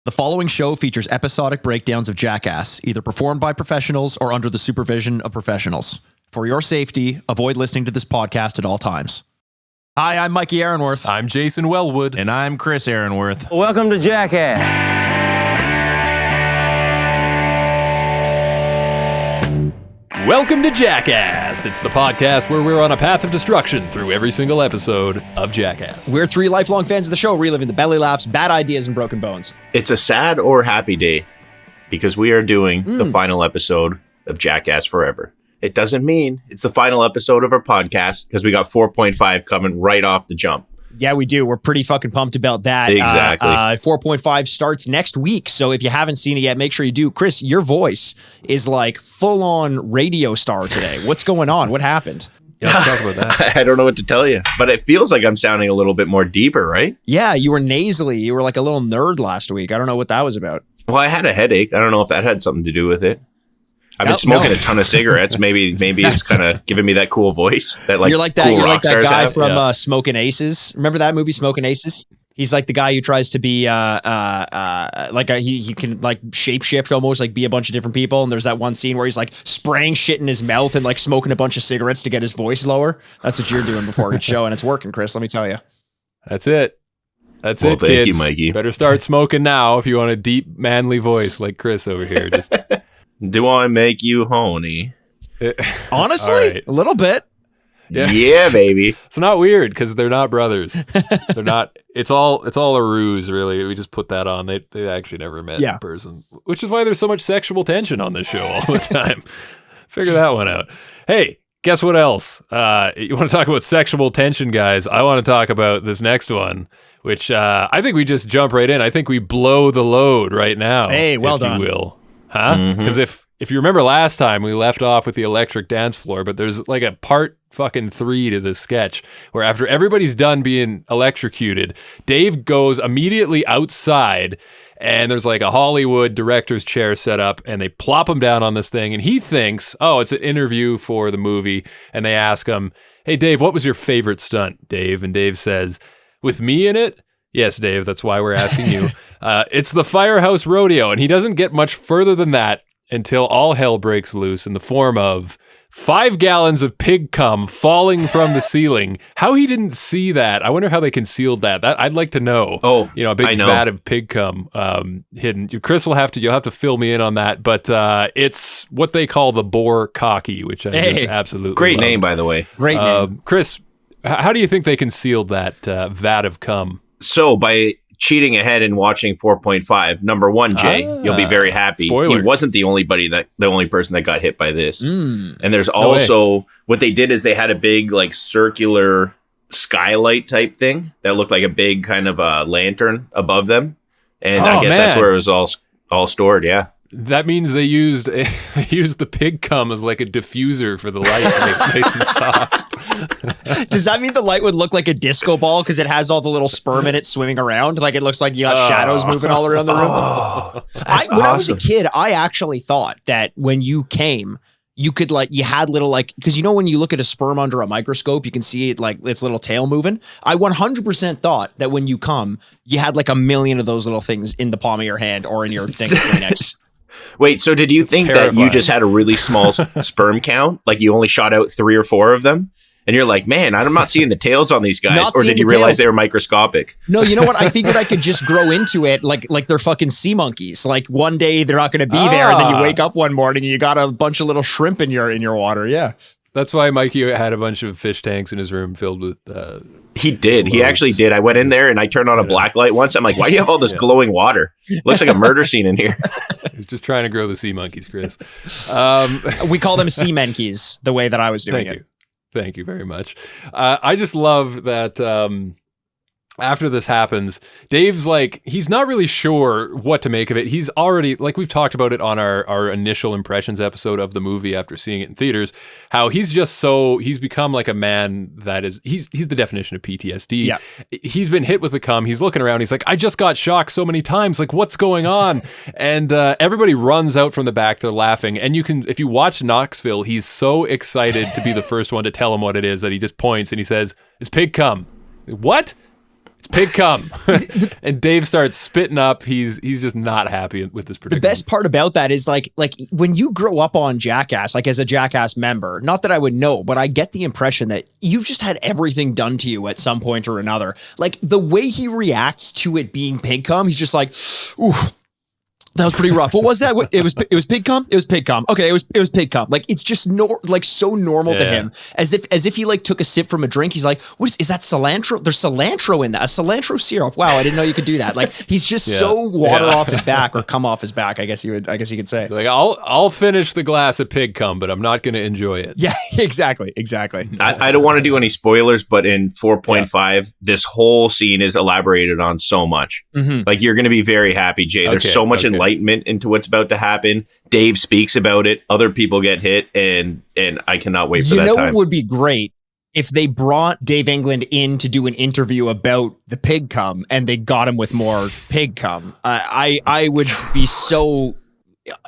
The following show features episodic breakdowns of Jackass, either performed by professionals or under the supervision of professionals. For your safety, avoid listening to this podcast at all times. Hi, I'm Mikey Aaronworth. I'm Jason Wellwood. And I'm Chris Aaronworth. Welcome to Jackass. Welcome to Jackast. It's the podcast where we're on a path of destruction through every single episode of Jackass. We're three lifelong fans of the show, reliving the belly laughs, bad ideas, and broken bones. It's a sad or happy day because we are doing the final episode of Jackass Forever. It doesn't mean it's the final episode of our podcast because we got 4.5 coming right off the jump. Yeah, we do. We're pretty fucking pumped about that. Exactly. 4.5 starts next week. So if you haven't seen it yet, make sure you do. Chris, your voice is like full-on radio star today. What's going on? What happened? Yeah, let's talk about that. I don't know what to tell you, but it feels like I'm sounding a little bit more deeper, right? Yeah, you were nasally. You were like a little nerd last week. I don't know what that was about. Well, I had a headache. I don't know if that had something to do with it. I've been smoking a ton of cigarettes. Maybe it's kind of giving me that cool voice that like you're like that. Cool You're like that rock guy have. from Smoking Aces. Remember that movie, Smoking Aces? He's like the guy who tries to be he can like shapeshift almost, like be a bunch of different people. And there's that one scene where he's like spraying shit in his mouth and like smoking a bunch of cigarettes to get his voice lower. That's what you're doing before each show, and it's working, Chris. Let me tell you. That's it. That's Well, it, thank kids. you, Mikey. Better start smoking now if you want a deep, manly voice like Chris over here. Just Do I make you horny? Honestly, All right. a little bit. Yeah, baby. It's not weird because they're not brothers. They're not. It's all a ruse, really. We just put that on. They actually never met in person, which is why there's so much sexual tension on this show all the time. Figure that one out. Hey, guess what else? You want to talk about sexual tension, guys? I want to talk about this next one, which I think we just jump right in. I think we blow the load right now. Hey, well done. You will. Huh? Because if you remember last time, we left off with the electric dance floor, but there's like a part fucking 3 to this sketch where after everybody's done being electrocuted, Dave goes immediately outside and there's like a Hollywood director's chair set up and they plop him down on this thing and he thinks, oh, it's an interview for the movie. And they ask him, hey, Dave, what was your favorite stunt, Dave? And Dave says, with me in it? Yes, Dave, that's why we're asking you. It's the Firehouse Rodeo, and he doesn't get much further than that until all hell breaks loose in the form of 5 gallons of pig cum falling from the ceiling. How he didn't see that, I wonder how they concealed that. I'd like to know. Oh, a big vat of pig cum hidden. Chris you'll have to fill me in on that, but it's what they call the boar cocky, which I just absolutely great love. name, by the way. Great name. Chris, how do you think they concealed that vat of cum? So by cheating ahead and watching 4.5, number one, Jay, you'll be very happy. Spoiler. He wasn't the only person that got hit by this. And there's way. also what they did is they had a big like circular skylight type thing that looked like a big kind of a lantern above them, and I guess that's where it was all stored. Yeah. That means they used the pig cum as like a diffuser for the light to make it nice and soft. Does that mean the light would look like a disco ball because it has all the little sperm in it swimming around? Like it looks like you got shadows moving all around the room? When I was a kid, I actually thought that when you came, you could you had little because when you look at a sperm under a microscope, you can see it like its little tail moving. I 100% thought that when you come, you had like a million of those little things in the palm of your hand or in your thing of Kleenex. Wait, so did you think that you just had a really small sperm count? Like you only shot out 3 or 4 of them? And you're like, man, I'm not seeing the tails on these guys. Or did you realize they were microscopic? No, you know what? I figured I could just grow into it like they're fucking sea monkeys. Like one day they're not going to be there. And then you wake up one morning and you got a bunch of little shrimp in your water. Yeah. That's why Mikey had a bunch of fish tanks in his room filled with he did. He actually did. I went in there and I turned on a black light once. I'm like, why do you have all this glowing water? Looks like a murder scene in here. He's just trying to grow the sea monkeys, Chris. We call them sea menkeys, the way that I was doing it. Thank you very much. I just love that after this happens, Dave's like, he's not really sure what to make of it. He's already, like we've talked about it on our initial impressions episode of the movie after seeing it in theaters, how he's become like a man that is, he's the definition of PTSD. Yeah. He's been hit with the cum. He's looking around. He's like, I just got shocked so many times. Like, what's going on? And everybody runs out from the back. They're laughing. And if you watch Knoxville, he's so excited to be the first one to tell him what it is that he just points and he says, it's pig cum. What? It's pig cum. And Dave starts spitting up. He's just not happy with this The best part about that is like when you grow up on Jackass, like as a Jackass member, not that I would know, but I get the impression that you've just had everything done to you at some point or another. Like the way he reacts to it being pig cum, he's just like, ooh, that was pretty rough. What was that? It was pig cum? It was pig cum. Okay, it was pig cum. Like it's just so normal to him. As if he like took a sip from a drink. He's like, what is that cilantro? There's cilantro in that. A cilantro syrup. Wow, I didn't know you could do that. Like he's just so water off his back or cum off his back, I guess you could say. Like I'll finish the glass of pig cum, but I'm not going to enjoy it. Yeah, exactly. I don't want to do any spoilers, but in 4.5, this whole scene is elaborated on so much. Mm-hmm. Like you're going to be very happy, Jay. There's so much enlightenment into what's about to happen. Dave speaks about it. Other people get hit, and I cannot wait for that time. You know what would be great? If they brought Dave England in to do an interview about the pig cum and they got him with more pig cum. I would be so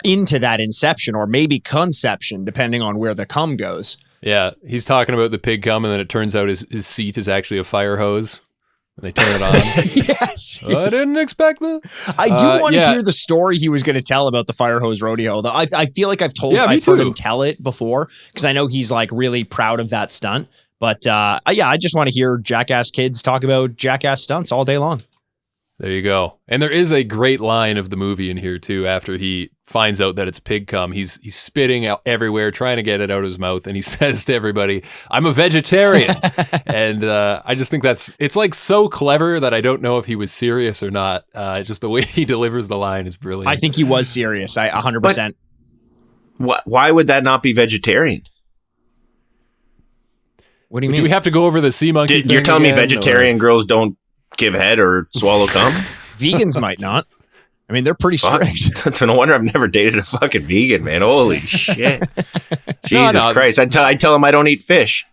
into that inception or maybe conception, depending on where the cum goes. Yeah, he's talking about the pig cum, and then it turns out his seat is actually a fire hose. And they turn it on. Yes. I didn't expect that. I do want to hear the story he was going to tell about the fire hose rodeo. I feel like I've heard him tell it before because I know he's like really proud of that stunt. But I just want to hear Jackass kids talk about Jackass stunts all day long. There you go. And there is a great line of the movie in here too. After he finds out that it's pig cum, he's spitting out everywhere, trying to get it out of his mouth, and he says to everybody, "I'm a vegetarian." And I just think it's like so clever that I don't know if he was serious or not. Just the way he delivers the line is brilliant. I think he was serious. 100%. Why would that not be vegetarian? What do you mean? Do we have to go over the sea monkey thing You're telling me vegetarian or? Girls don't give head or swallow cum? Vegans might not. I mean, they're pretty strict. No wonder I've never dated a fucking vegan, man. Holy shit. Jesus Christ. I tell them I don't eat fish.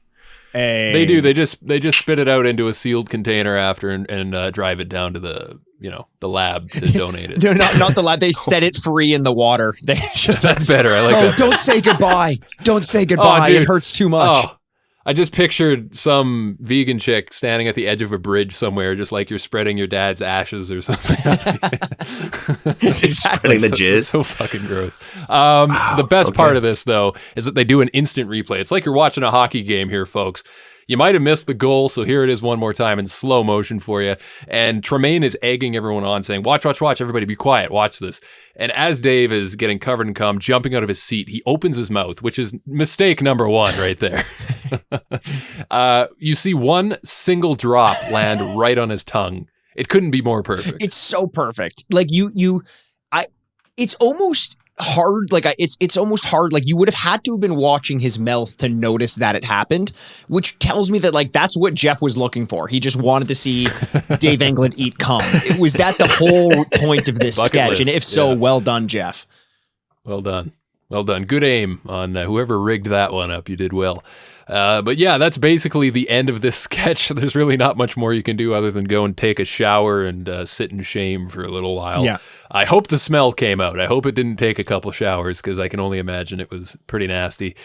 Hey. They do. They just spit it out into a sealed container after and drive it down to the lab to donate it. No, not the lab. They set it free in the water. That's better. I like that. Don't say goodbye. Don't say goodbye. It hurts too much. Oh. I just pictured some vegan chick standing at the edge of a bridge somewhere, just like you're spreading your dad's ashes or something. Spreading the jizz. It's so fucking gross. The best part of this, though, is that they do an instant replay. It's like you're watching a hockey game here, folks. You might have missed the goal, so here it is one more time in slow motion for you. And Tremaine is egging everyone on, saying, watch, everybody be quiet, watch this. And as Dave is getting covered in cum, jumping out of his seat, he opens his mouth, which is mistake number one right there. You see one single drop land right on his tongue. It couldn't be more perfect. It's so perfect. Like it's almost hard. Like it's almost hard. Like you would have had to have been watching his mouth to notice that it happened, which tells me that like that's what Jeff was looking for. He just wanted to see Dave England eat cum. Was that the whole point of this sketch? List. And if so, well done, Jeff. Well done. Good aim on whoever rigged that one up. You did well. But yeah, that's basically the end of this sketch. There's really not much more you can do other than go and take a shower and sit in shame for a little while. Yeah. I hope the smell came out. I hope it didn't take a couple showers because I can only imagine it was pretty nasty.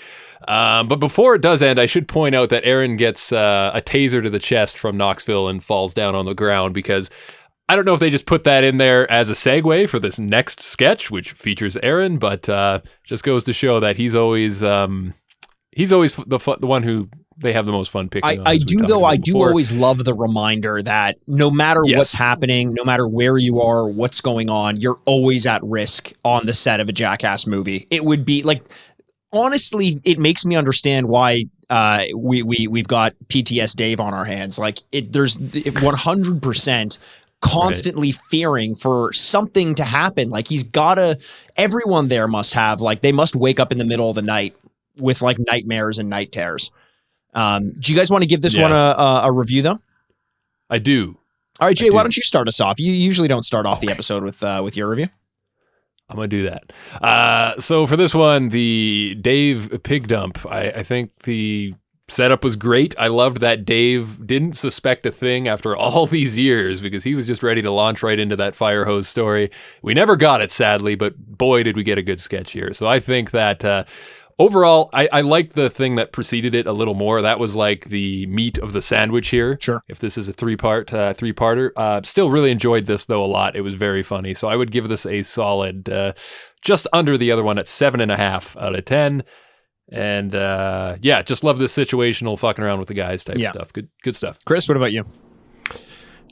But before it does end, I should point out that Ehren gets a taser to the chest from Knoxville and falls down on the ground because I don't know if they just put that in there as a segue for this next sketch, which features Ehren, but just goes to show that he's always the one who they have the most fun picking on. I do always love the reminder that no matter what's happening, no matter where you are, what's going on, you're always at risk on the set of a Jackass movie. It would be like, honestly, it makes me understand why we've got PTS Dave on our hands. Like there's 100% constantly fearing for something to happen. Like everyone there must have, like, they must wake up in the middle of the night with like nightmares and night terrors. Do you guys want to give this one a review though? I do. All right, Jay, why don't you start us off? You usually don't start off the episode with your review. I'm going to do that. So for this one, the Dave pig dump, I think the setup was great. I loved that Dave didn't suspect a thing after all these years because he was just ready to launch right into that fire hose story. We never got it, sadly, but boy, did we get a good sketch here. So I think that overall, I liked the thing that preceded it a little more. That was like the meat of the sandwich here. Sure. If this is a three-parter. Still really enjoyed this, though, a lot. It was very funny. So I would give this a solid, just under the other one at 7.5 out of 10. And just love this situational fucking around with the guys type stuff. Good stuff. Chris, what about you?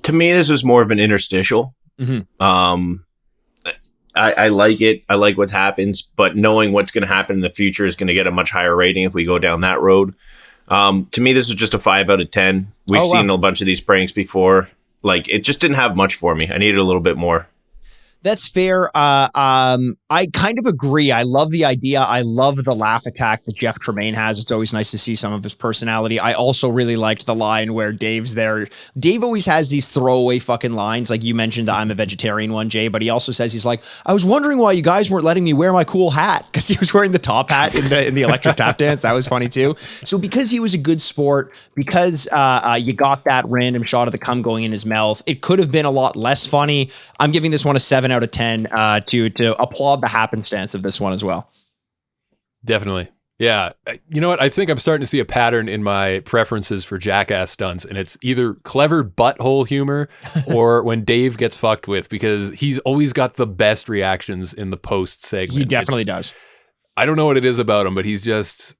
To me, this was more of an interstitial. Mm-hmm. I like it. I like what happens, but knowing what's going to happen in the future is going to get a much higher rating if we go down that road. To me, this was just a 5 out of 10. We've seen a bunch of these pranks before. Like, it just didn't have much for me. I needed a little bit more. That's fair. I kind of agree. I love the idea. I love the laugh attack that Jeff Tremaine has. It's always nice to see some of his personality. I also really liked the line where Dave's there. Dave always has these throwaway fucking lines. Like you mentioned the I'm a vegetarian one, Jay, but he also says, he's like, I was wondering why you guys weren't letting me wear my cool hat, because he was wearing the top hat in the electric tap dance. That was funny too. So because he was a good sport, because you got that random shot of the cum going in his mouth, it could have been a lot less funny. I'm giving this one a 7 out of 10 to applaud the happenstance of this one as well. Definitely. Yeah. You know what? I think I'm starting to see a pattern in my preferences for Jackass stunts, and it's either clever butthole humor or when Dave gets fucked with, because he's always got the best reactions in the post segment. He definitely does. I don't know what it is about him, but he's just...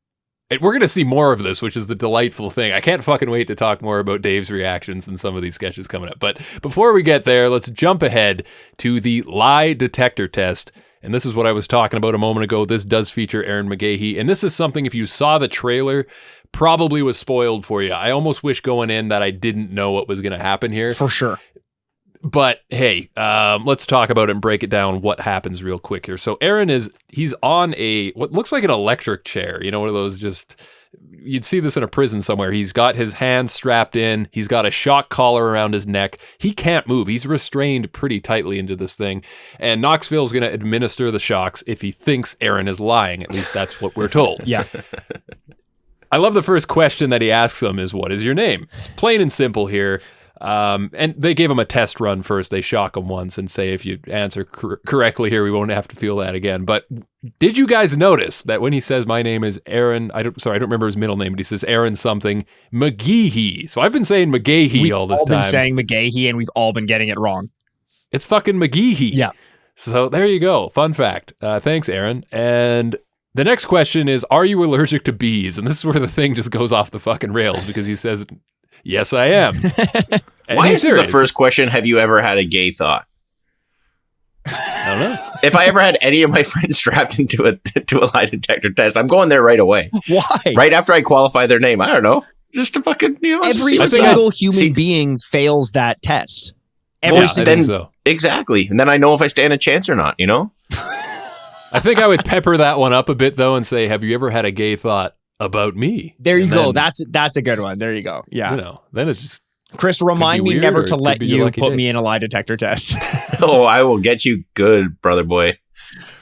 We're going to see more of this, which is the delightful thing. I can't fucking wait to talk more about Dave's reactions in some of these sketches coming up. But before we get there, let's jump ahead to the lie detector test. And this is what I was talking about a moment ago. This does feature Ehren McGhehey. And this is something, if you saw the trailer, probably was spoiled for you. I almost wish going in that I didn't know what was going to happen here. For sure. But hey, let's talk about it and break it down what happens real quick here. So Ehren he's on what looks like an electric chair. You know, one of those you'd see this in a prison somewhere. He's got his hands strapped in. He's got a shock collar around his neck. He can't move. He's restrained pretty tightly into this thing. And Knoxville is going to administer the shocks if he thinks Ehren is lying. At least that's what we're told. Yeah. I love the first question that he asks him is, what is your name? It's plain and simple here. And they gave him a test run first. They shock him once and say, if you answer correctly here, we won't have to feel that again. But did you guys notice that when he says, my name is Ehren, I don't remember his middle name, but he says Ehren something McGhehey. So I've been saying McGhehey all this time. We've all been saying McGhehey, and we've all been getting it wrong. It's fucking McGhehey. Yeah. So there you go. Fun fact. Thanks, Ehren. And the next question is, are you allergic to bees? And this is where the thing just goes off the fucking rails, because he says, yes, I am. Why is the first question, have you ever had a gay thought? I don't know. If I ever had any of my friends strapped into a lie detector test, I'm going there right away. Why? Right after I qualify their name. I don't know. Just to fucking, every single human being fails that test. I think so. Exactly. And then I know if I stand a chance or not, I think I would pepper that one up a bit, though, and say, have you ever had a gay thought about me? There you go. That's a good one. There you go. Yeah. Then it's just... Chris, remind me never to let you put me in a lie detector test. Oh, I will get you good, brother boy.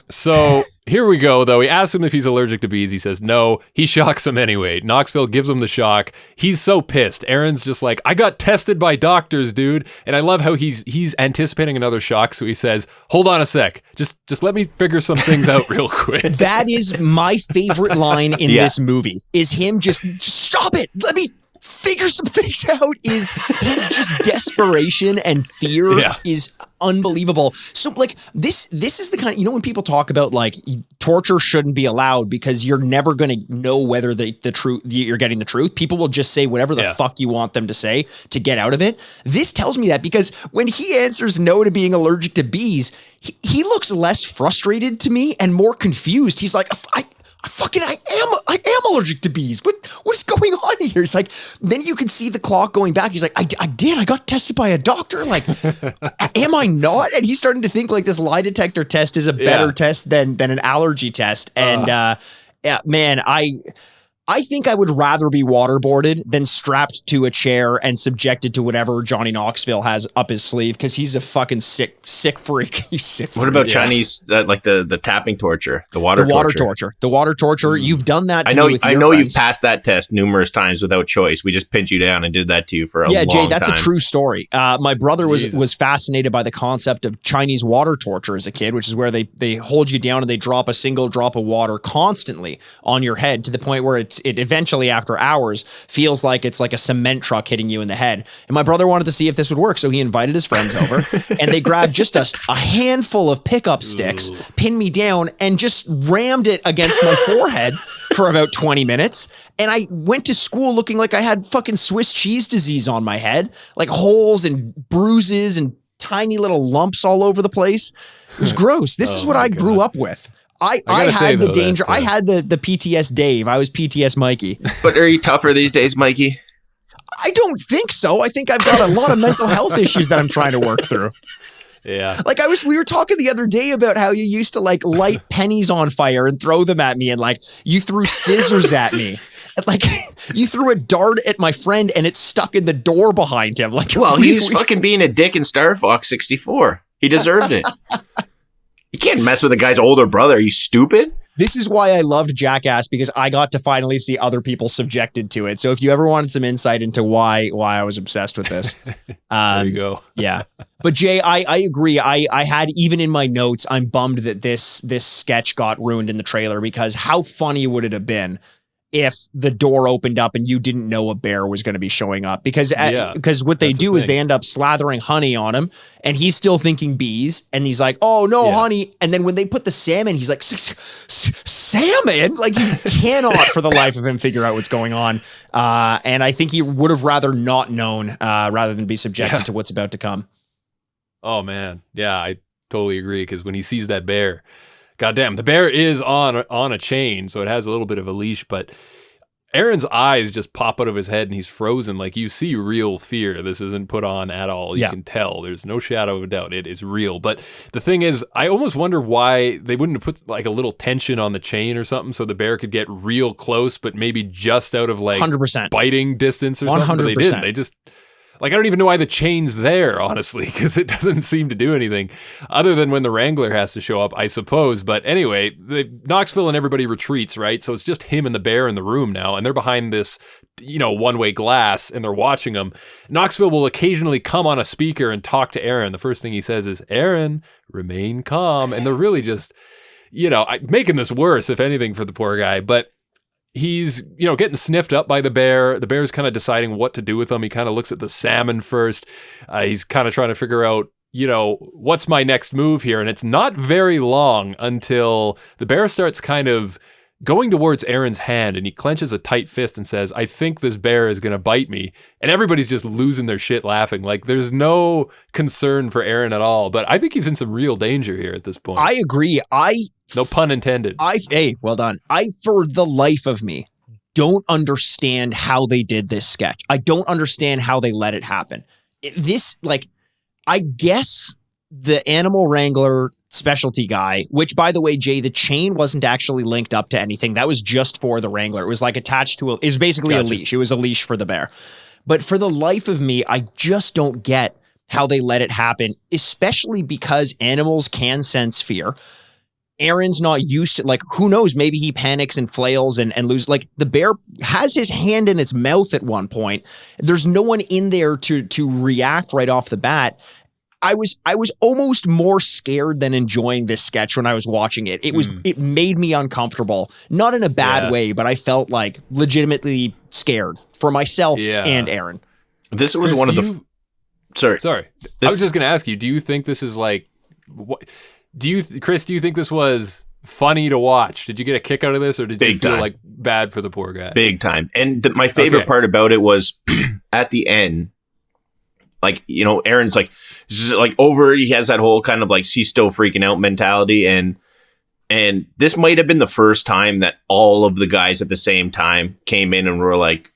So here we go, though. He asks him if he's allergic to bees. He says no. He shocks him anyway. Knoxville gives him the shock. He's so pissed. Aaron's just like, I got tested by doctors, dude. And I love how he's anticipating another shock. So he says, hold on a sec. Just let me figure some things out real quick. That is my favorite line in this movie, is him just stop it. Let me figure some things out. His just desperation and fear is unbelievable. So like this is the kind of, when people talk about like torture shouldn't be allowed because you're never going to know whether the truth, you're getting the truth. People will just say whatever the fuck you want them to say to get out of it. This tells me that, because when he answers no to being allergic to bees, he looks less frustrated to me and more confused. He's like, I am allergic to bees. What is going on here? He's like, then you can see the clock going back. He's like, I got tested by a doctor. Like, am I not? And he's starting to think like this lie detector test is a better test than an allergy test. And, man, I think I would rather be waterboarded than strapped to a chair and subjected to whatever Johnny Knoxville has up his sleeve, because he's a fucking sick freak. He's sick. What about Chinese, like the tapping torture, the water torture? The water torture. You've done that to me with I your know friends. you've passed that test numerous times without choice. We just pinned you down and did that to you for a long time. Yeah, Jay, that's a true story. My brother was fascinated by the concept of Chinese water torture as a kid, which is where they hold you down and they drop a single drop of water constantly on your head to the point where it eventually, after hours, feels like it's like a cement truck hitting you in the head. And my brother wanted to see if this would work, so he invited his friends over and they grabbed just a handful of pickup sticks, pinned me down, and just rammed it against my forehead for about 20 minutes. And I went to school looking like I had fucking Swiss cheese disease on my head, like holes and bruises and tiny little lumps all over the place. It was gross. This is what I grew up with. I had the danger. I had the PTS Dave. I was PTS Mikey. But are you tougher these days, Mikey? I don't think so. I think I've got a lot of mental health issues that I'm trying to work through. Yeah. Like we were talking the other day about how you used to like light pennies on fire and throw them at me, and like you threw scissors at me. Like you threw a dart at my friend and it stuck in the door behind him. Like, well, he was fucking being a dick in Star Fox 64. He deserved it. You can't mess with a guy's older brother. Are you stupid? This is why I loved Jackass, because I got to finally see other people subjected to it. So if you ever wanted some insight into why I was obsessed with this, there you go. Yeah. But Jay, I agree. I had, even in my notes, I'm bummed that this sketch got ruined in the trailer, because how funny would it have been if the door opened up and you didn't know a bear was going to be showing up? Because what they do is they end up slathering honey on him, and he's still thinking bees, and he's like, oh no, honey. And then when they put the salmon, he's like, salmon? Like, he cannot for the life of him figure out what's going on. And I think he would have rather not known rather than be subjected to what's about to come. Oh man. Yeah, I totally agree. Because when he sees that bear, goddamn, the bear is on a chain, so it has a little bit of a leash, but Aaron's eyes just pop out of his head and he's frozen. Like, you see real fear. This isn't put on at all. You can tell. There's no shadow of a doubt. It is real. But the thing is, I almost wonder why they wouldn't have put like a little tension on the chain or something so the bear could get real close, but maybe just out of like 100% biting distance or something. 100%. But they didn't. They just... Like, I don't even know why the chain's there, honestly, because it doesn't seem to do anything other than when the Wrangler has to show up, I suppose. But anyway, Knoxville and everybody retreats, right? So it's just him and the bear in the room now, and they're behind this, one-way glass, and they're watching him. Knoxville will occasionally come on a speaker and talk to Aaron. The first thing he says is, Aaron, remain calm. And they're really just, making this worse, if anything, for the poor guy. But he's, getting sniffed up by the bear. The bear's kind of deciding what to do with him. He kind of looks at the salmon first. He's kind of trying to figure out, what's my next move here? And it's not very long until the bear starts kind of going towards Aaron's hand, and he clenches a tight fist and says, I think this bear is going to bite me. And everybody's just losing their shit laughing. Like, there's no concern for Aaron at all. But I think he's in some real danger here at this point. I agree. No pun intended. Hey, well done. I, for the life of me, don't understand how they did this sketch. I don't understand how they let it happen. I guess the animal wrangler specialty guy, which, by the way, Jay, the chain wasn't actually linked up to anything. That was just for the wrangler. It was like attached to it was basically a leash. It was a leash for the bear. But for the life of me, I just don't get how they let it happen, especially because animals can sense fear. Aaron's not used to, who knows, maybe he panics and flails and loses. Like, the bear has his hand in its mouth at one point. There's no one in there to react right off the bat. I was almost more scared than enjoying this sketch when I was watching it. It made me uncomfortable, not in a bad way, but I felt like legitimately scared for myself and Aaron. This was one of the... Sorry. I was just going to ask you, do you think this is like... Chris, do you think this was funny to watch? Did you get a kick out of this, or did you feel like bad for the poor guy? Big time. And my favorite part about it was at the end, Aaron's over, he has that whole kind of he's still freaking out mentality. And this might have been the first time that all of the guys at the same time came in and were like,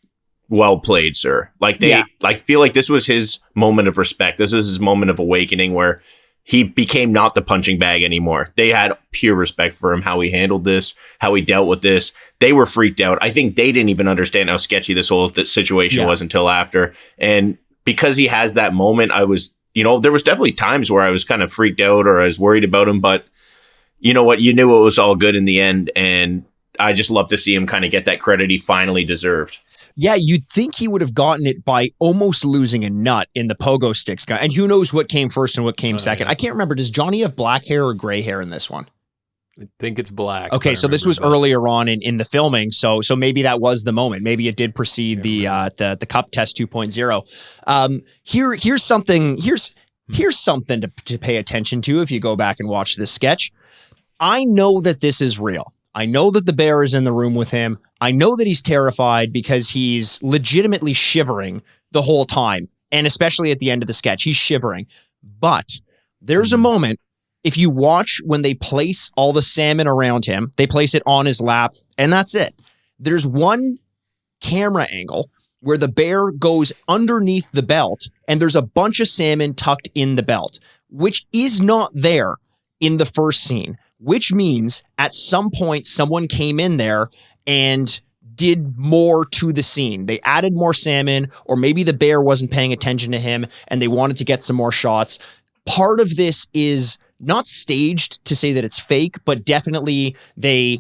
well played, sir. I feel like this was his moment of respect. This was his moment of awakening where he became not the punching bag anymore. They had pure respect for him, how he handled this, how he dealt with this. They were freaked out. I think they didn't even understand how sketchy this whole situation was until after. And because he has that moment, I was, there was definitely times where I was kind of freaked out or I was worried about him, but you know what? You knew it was all good in the end. And I just love to see him kind of get that credit he finally deserved. Yeah, you'd think he would have gotten it by almost losing a nut in the pogo sticks guy. And who knows what came first and what came second. Yeah. I can't remember. Does Johnny have black hair or gray hair in this one? I think it's black. Okay, so this was earlier on in the filming, so maybe that was the moment. Maybe it did precede the cup test 2.0. Here's something to pay attention to if you go back and watch this sketch. I know that this is real. I know that the bear is in the room with him. I know that he's terrified because he's legitimately shivering the whole time. And especially at the end of the sketch, he's shivering. But there's a moment, if you watch when they place all the salmon around him, they place it on his lap, and that's it. There's one camera angle where the bear goes underneath the belt, and there's a bunch of salmon tucked in the belt, which is not there in the first scene. Which means at some point someone came in there and did more to the scene. They added more salmon, or maybe the bear wasn't paying attention to him and they wanted to get some more shots. Part of this is not staged to say that it's fake, but definitely they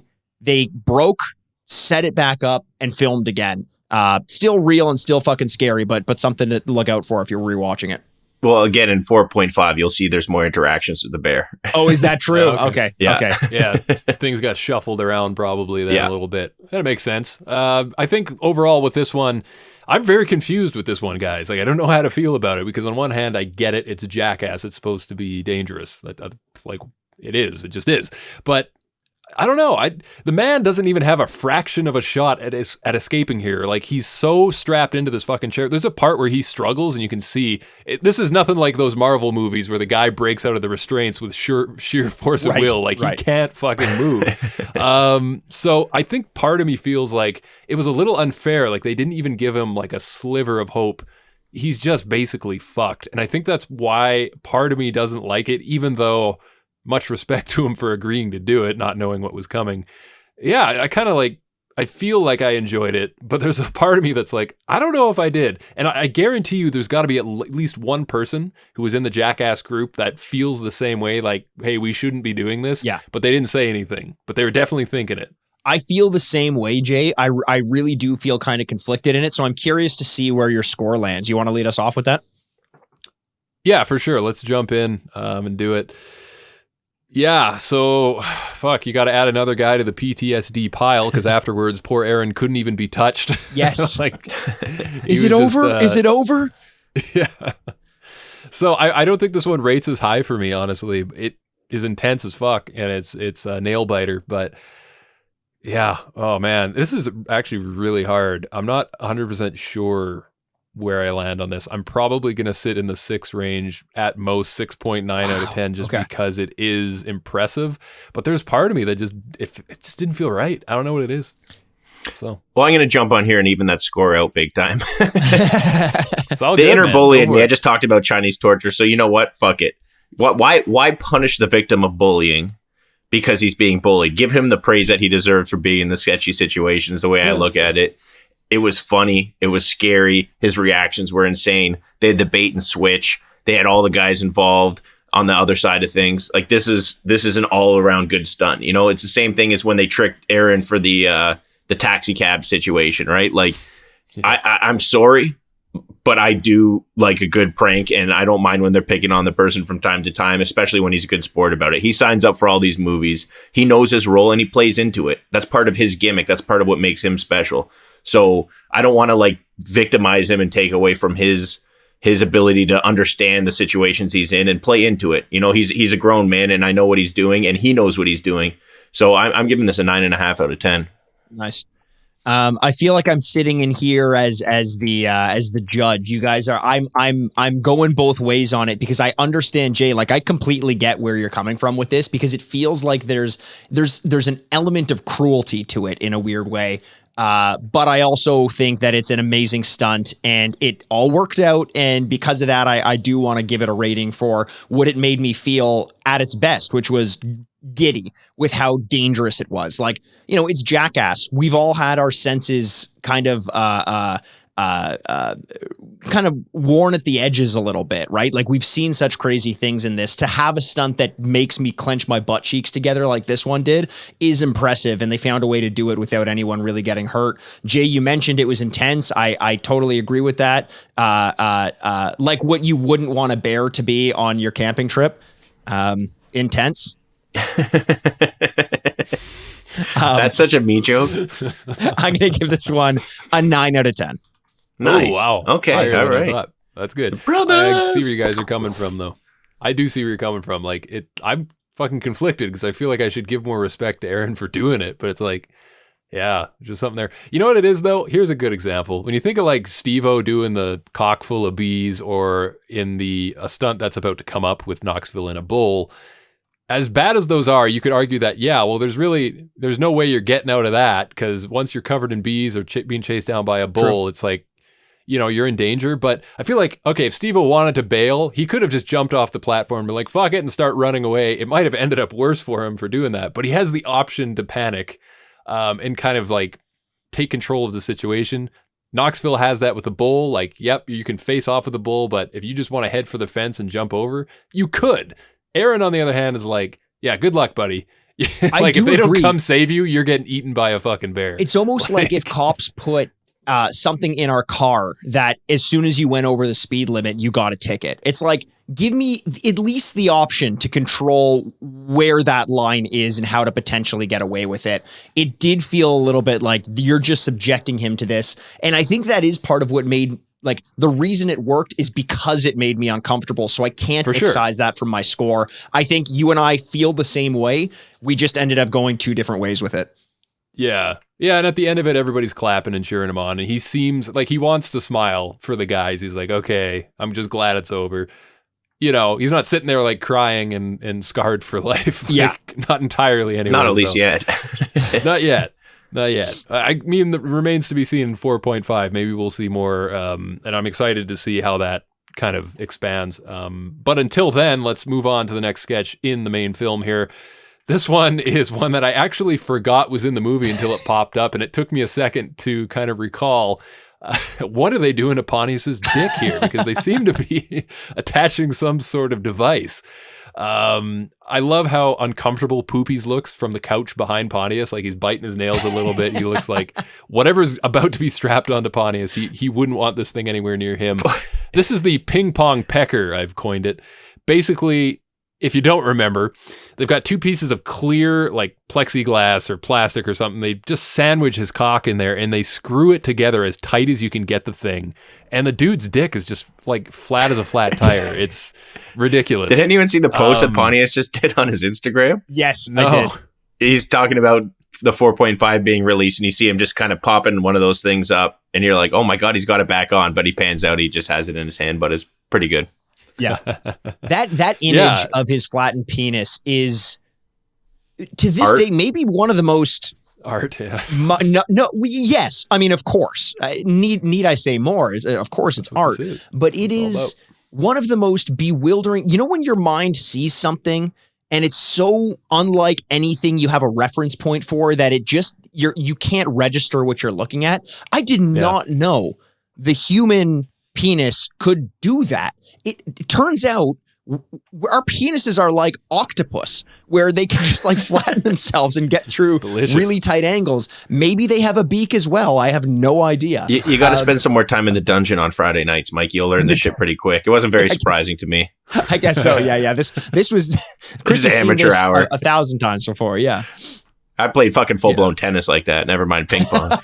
broke, set it back up, and filmed again. Still real and still fucking scary, but something to look out for if you're rewatching it. Well, again, in 4.5, you'll see there's more interactions with the bear. Oh, is that true? Okay. Yeah. Okay. Yeah. Things got shuffled around probably then a little bit. That makes sense. I think overall with this one, I'm very confused with this one, guys. Like, I don't know how to feel about it because on one hand, I get it. It's a Jackass. It's supposed to be dangerous. Like it is. It just is. But I don't know. The man doesn't even have a fraction of a shot at escaping here. Like, he's so strapped into this fucking chair. There's a part where he struggles, and you can see this is nothing like those Marvel movies where the guy breaks out of the restraints with sheer force of will. Like, he can't fucking move. So I think part of me feels like it was a little unfair. Like, they didn't even give him like a sliver of hope. He's just basically fucked. And I think that's why part of me doesn't like it, even though much respect to him for agreeing to do it, not knowing what was coming. Yeah, I feel like I enjoyed it, but there's a part of me that's like, I don't know if I did. And I guarantee you there's got to be at least one person who was in the Jackass group that feels the same way, like, hey, we shouldn't be doing this. Yeah. But they didn't say anything, but they were definitely thinking it. I feel the same way, Jay. I really do feel kind of conflicted in it, so I'm curious to see where your score lands. You want to lead us off with that? Yeah, for sure. Let's jump in and do it. Yeah, so fuck, you got to add another guy to the PTSD pile because afterwards, poor Ehren couldn't even be touched. Yes. Like, is it over? Is it over? Yeah. So I don't think this one rates as high for me. Honestly, it is intense as fuck, and it's a nail biter. But yeah, oh man, this is actually really hard. I'm not 100% sure where I land on this. I'm probably going to sit in the 6 range, at most 6.9 out of 10, just because it is impressive. But there's part of me that it just didn't feel right. I don't know what it is. So, well, I'm going to jump on here and even that score out big time. It's all the good, inner bully in me. I just talked about Chinese torture. So you know what? Fuck it. Why punish the victim of bullying because he's being bullied? Give him the praise that he deserves for being in the sketchy situations, the way I look at it. It was funny. It was scary. His reactions were insane. They had the bait and switch. They had all the guys involved on the other side of things. Like, this is an all around good stunt. You know, it's the same thing as when they tricked Ehren for the taxi cab situation, right? Like, I'm sorry, but I do like a good prank, and I don't mind when they're picking on the person from time to time, especially when he's a good sport about it. He signs up for all these movies. He knows his role and he plays into it. That's part of his gimmick. That's part of what makes him special. So I don't want to like victimize him and take away from his ability to understand the situations he's in and play into it. You know, he's a grown man, and I know what he's doing, and he knows what he's doing. So I'm giving this a 9.5 out of 10. Nice. I feel like I'm sitting in here as the judge. You guys are. I'm going both ways on it because I understand, Jay. Like I completely get where you're coming from with this because it feels like there's an element of cruelty to it in a weird way. But I also think that it's an amazing stunt and it all worked out. And because of that, I do want to give it a rating for what it made me feel at its best, which was giddy with how dangerous it was. Like, it's Jackass. We've all had our senses kind of worn at the edges a little bit, right? Like we've seen such crazy things in this. To have a stunt that makes me clench my butt cheeks together like this one did is impressive, and they found a way to do it without anyone really getting hurt. Jay, you mentioned it was intense. I totally agree with that. Like what you wouldn't want a bear to be on your camping trip. Intense. That's such a me joke. I'm going to give this one a 9 out of 10. Nice. Oh, wow. Okay. All right. That's good. Brothers! I see where you guys are coming from, though. I do see where you're coming from. Like, I'm fucking conflicted because I feel like I should give more respect to Ehren for doing it, but it's like, yeah, just something there. You know what it is, though? Here's a good example. When you think of like SteveO doing the cock full of bees or in a stunt that's about to come up with Knoxville in a bowl, as bad as those are, you could argue that, yeah, well, there's no way you're getting out of that because once you're covered in bees or being chased down by a bull, True. It's like, you're in danger. But I feel like, okay, if SteveO wanted to bail, he could have just jumped off the platform and be like, fuck it, and start running away. It might have ended up worse for him for doing that, but he has the option to panic and kind of like take control of the situation. Knoxville has that with the bull. Like, yep, you can face off with the bull, but if you just want to head for the fence and jump over, you could. Ehren, on the other hand, is like, yeah, good luck, buddy. Like, if they don't come save you, you're getting eaten by a fucking bear. It's almost like if cops put something in our car that as soon as you went over the speed limit, you got a ticket. It's like, give me at least the option to control where that line is and how to potentially get away with it. It did feel a little bit like you're just subjecting him to this. And I think that is part of what made, like, the reason it worked is because it made me uncomfortable. So I can't excise that from my score. I think you and I feel the same way. We just ended up going two different ways with it. Yeah. Yeah. And at the end of it, everybody's clapping and cheering him on. And he seems like he wants to smile for the guys. He's like, okay, I'm just glad it's over. He's not sitting there like crying and scarred for life. Yeah. Like, not entirely anyway. Not at least yet. Not yet. Not yet. I mean, it remains to be seen in 4.5. Maybe we'll see more. And I'm excited to see how that kind of expands. But until then, let's move on to the next sketch in the main film here. This one is one that I actually forgot was in the movie until it popped up. And it took me a second to kind of recall what are they doing to Pontius's dick here? Because they seem to be attaching some sort of device. I love how uncomfortable Poopies looks from the couch behind Pontius. Like he's biting his nails a little bit. He looks like whatever's about to be strapped onto Pontius, he wouldn't want this thing anywhere near him. This is the ping-pong pecker, I've coined it. Basically, if you don't remember, they've got two pieces of clear, like plexiglass or plastic or something. They just sandwich his cock in there and they screw it together as tight as you can get the thing. And the dude's dick is just like flat as a flat tire. It's ridiculous. Did anyone see the post that Pontius just did on his Instagram? Yes, no. I did. He's talking about the 4.5 being released and you see him just kind of popping one of those things up and you're like, oh my God, he's got it back on. But he pans out, he just has it in his hand, but it's pretty good. Yeah. That image of his flattened penis is, to this day, maybe one of the most art. Yeah. Yes. I mean, of course. Need I say more? Of course, it's art, but it is one of the most bewildering. You know, when your mind sees something and it's so unlike anything you have a reference point for that it just you can't register what you're looking at. I did not know the human penis could do that. It turns out our penises are like octopus, where they can just like flatten themselves and get through really tight angles. Maybe they have a beak as well. I have no idea. You got to spend some more time in the dungeon on Friday nights, Mike. You'll learn this shit pretty quick. It wasn't very surprising to me. I guess so. Yeah. This was Chris this is amateur hour 1,000 times before. Yeah. I played fucking full blown tennis like that. Never mind ping pong.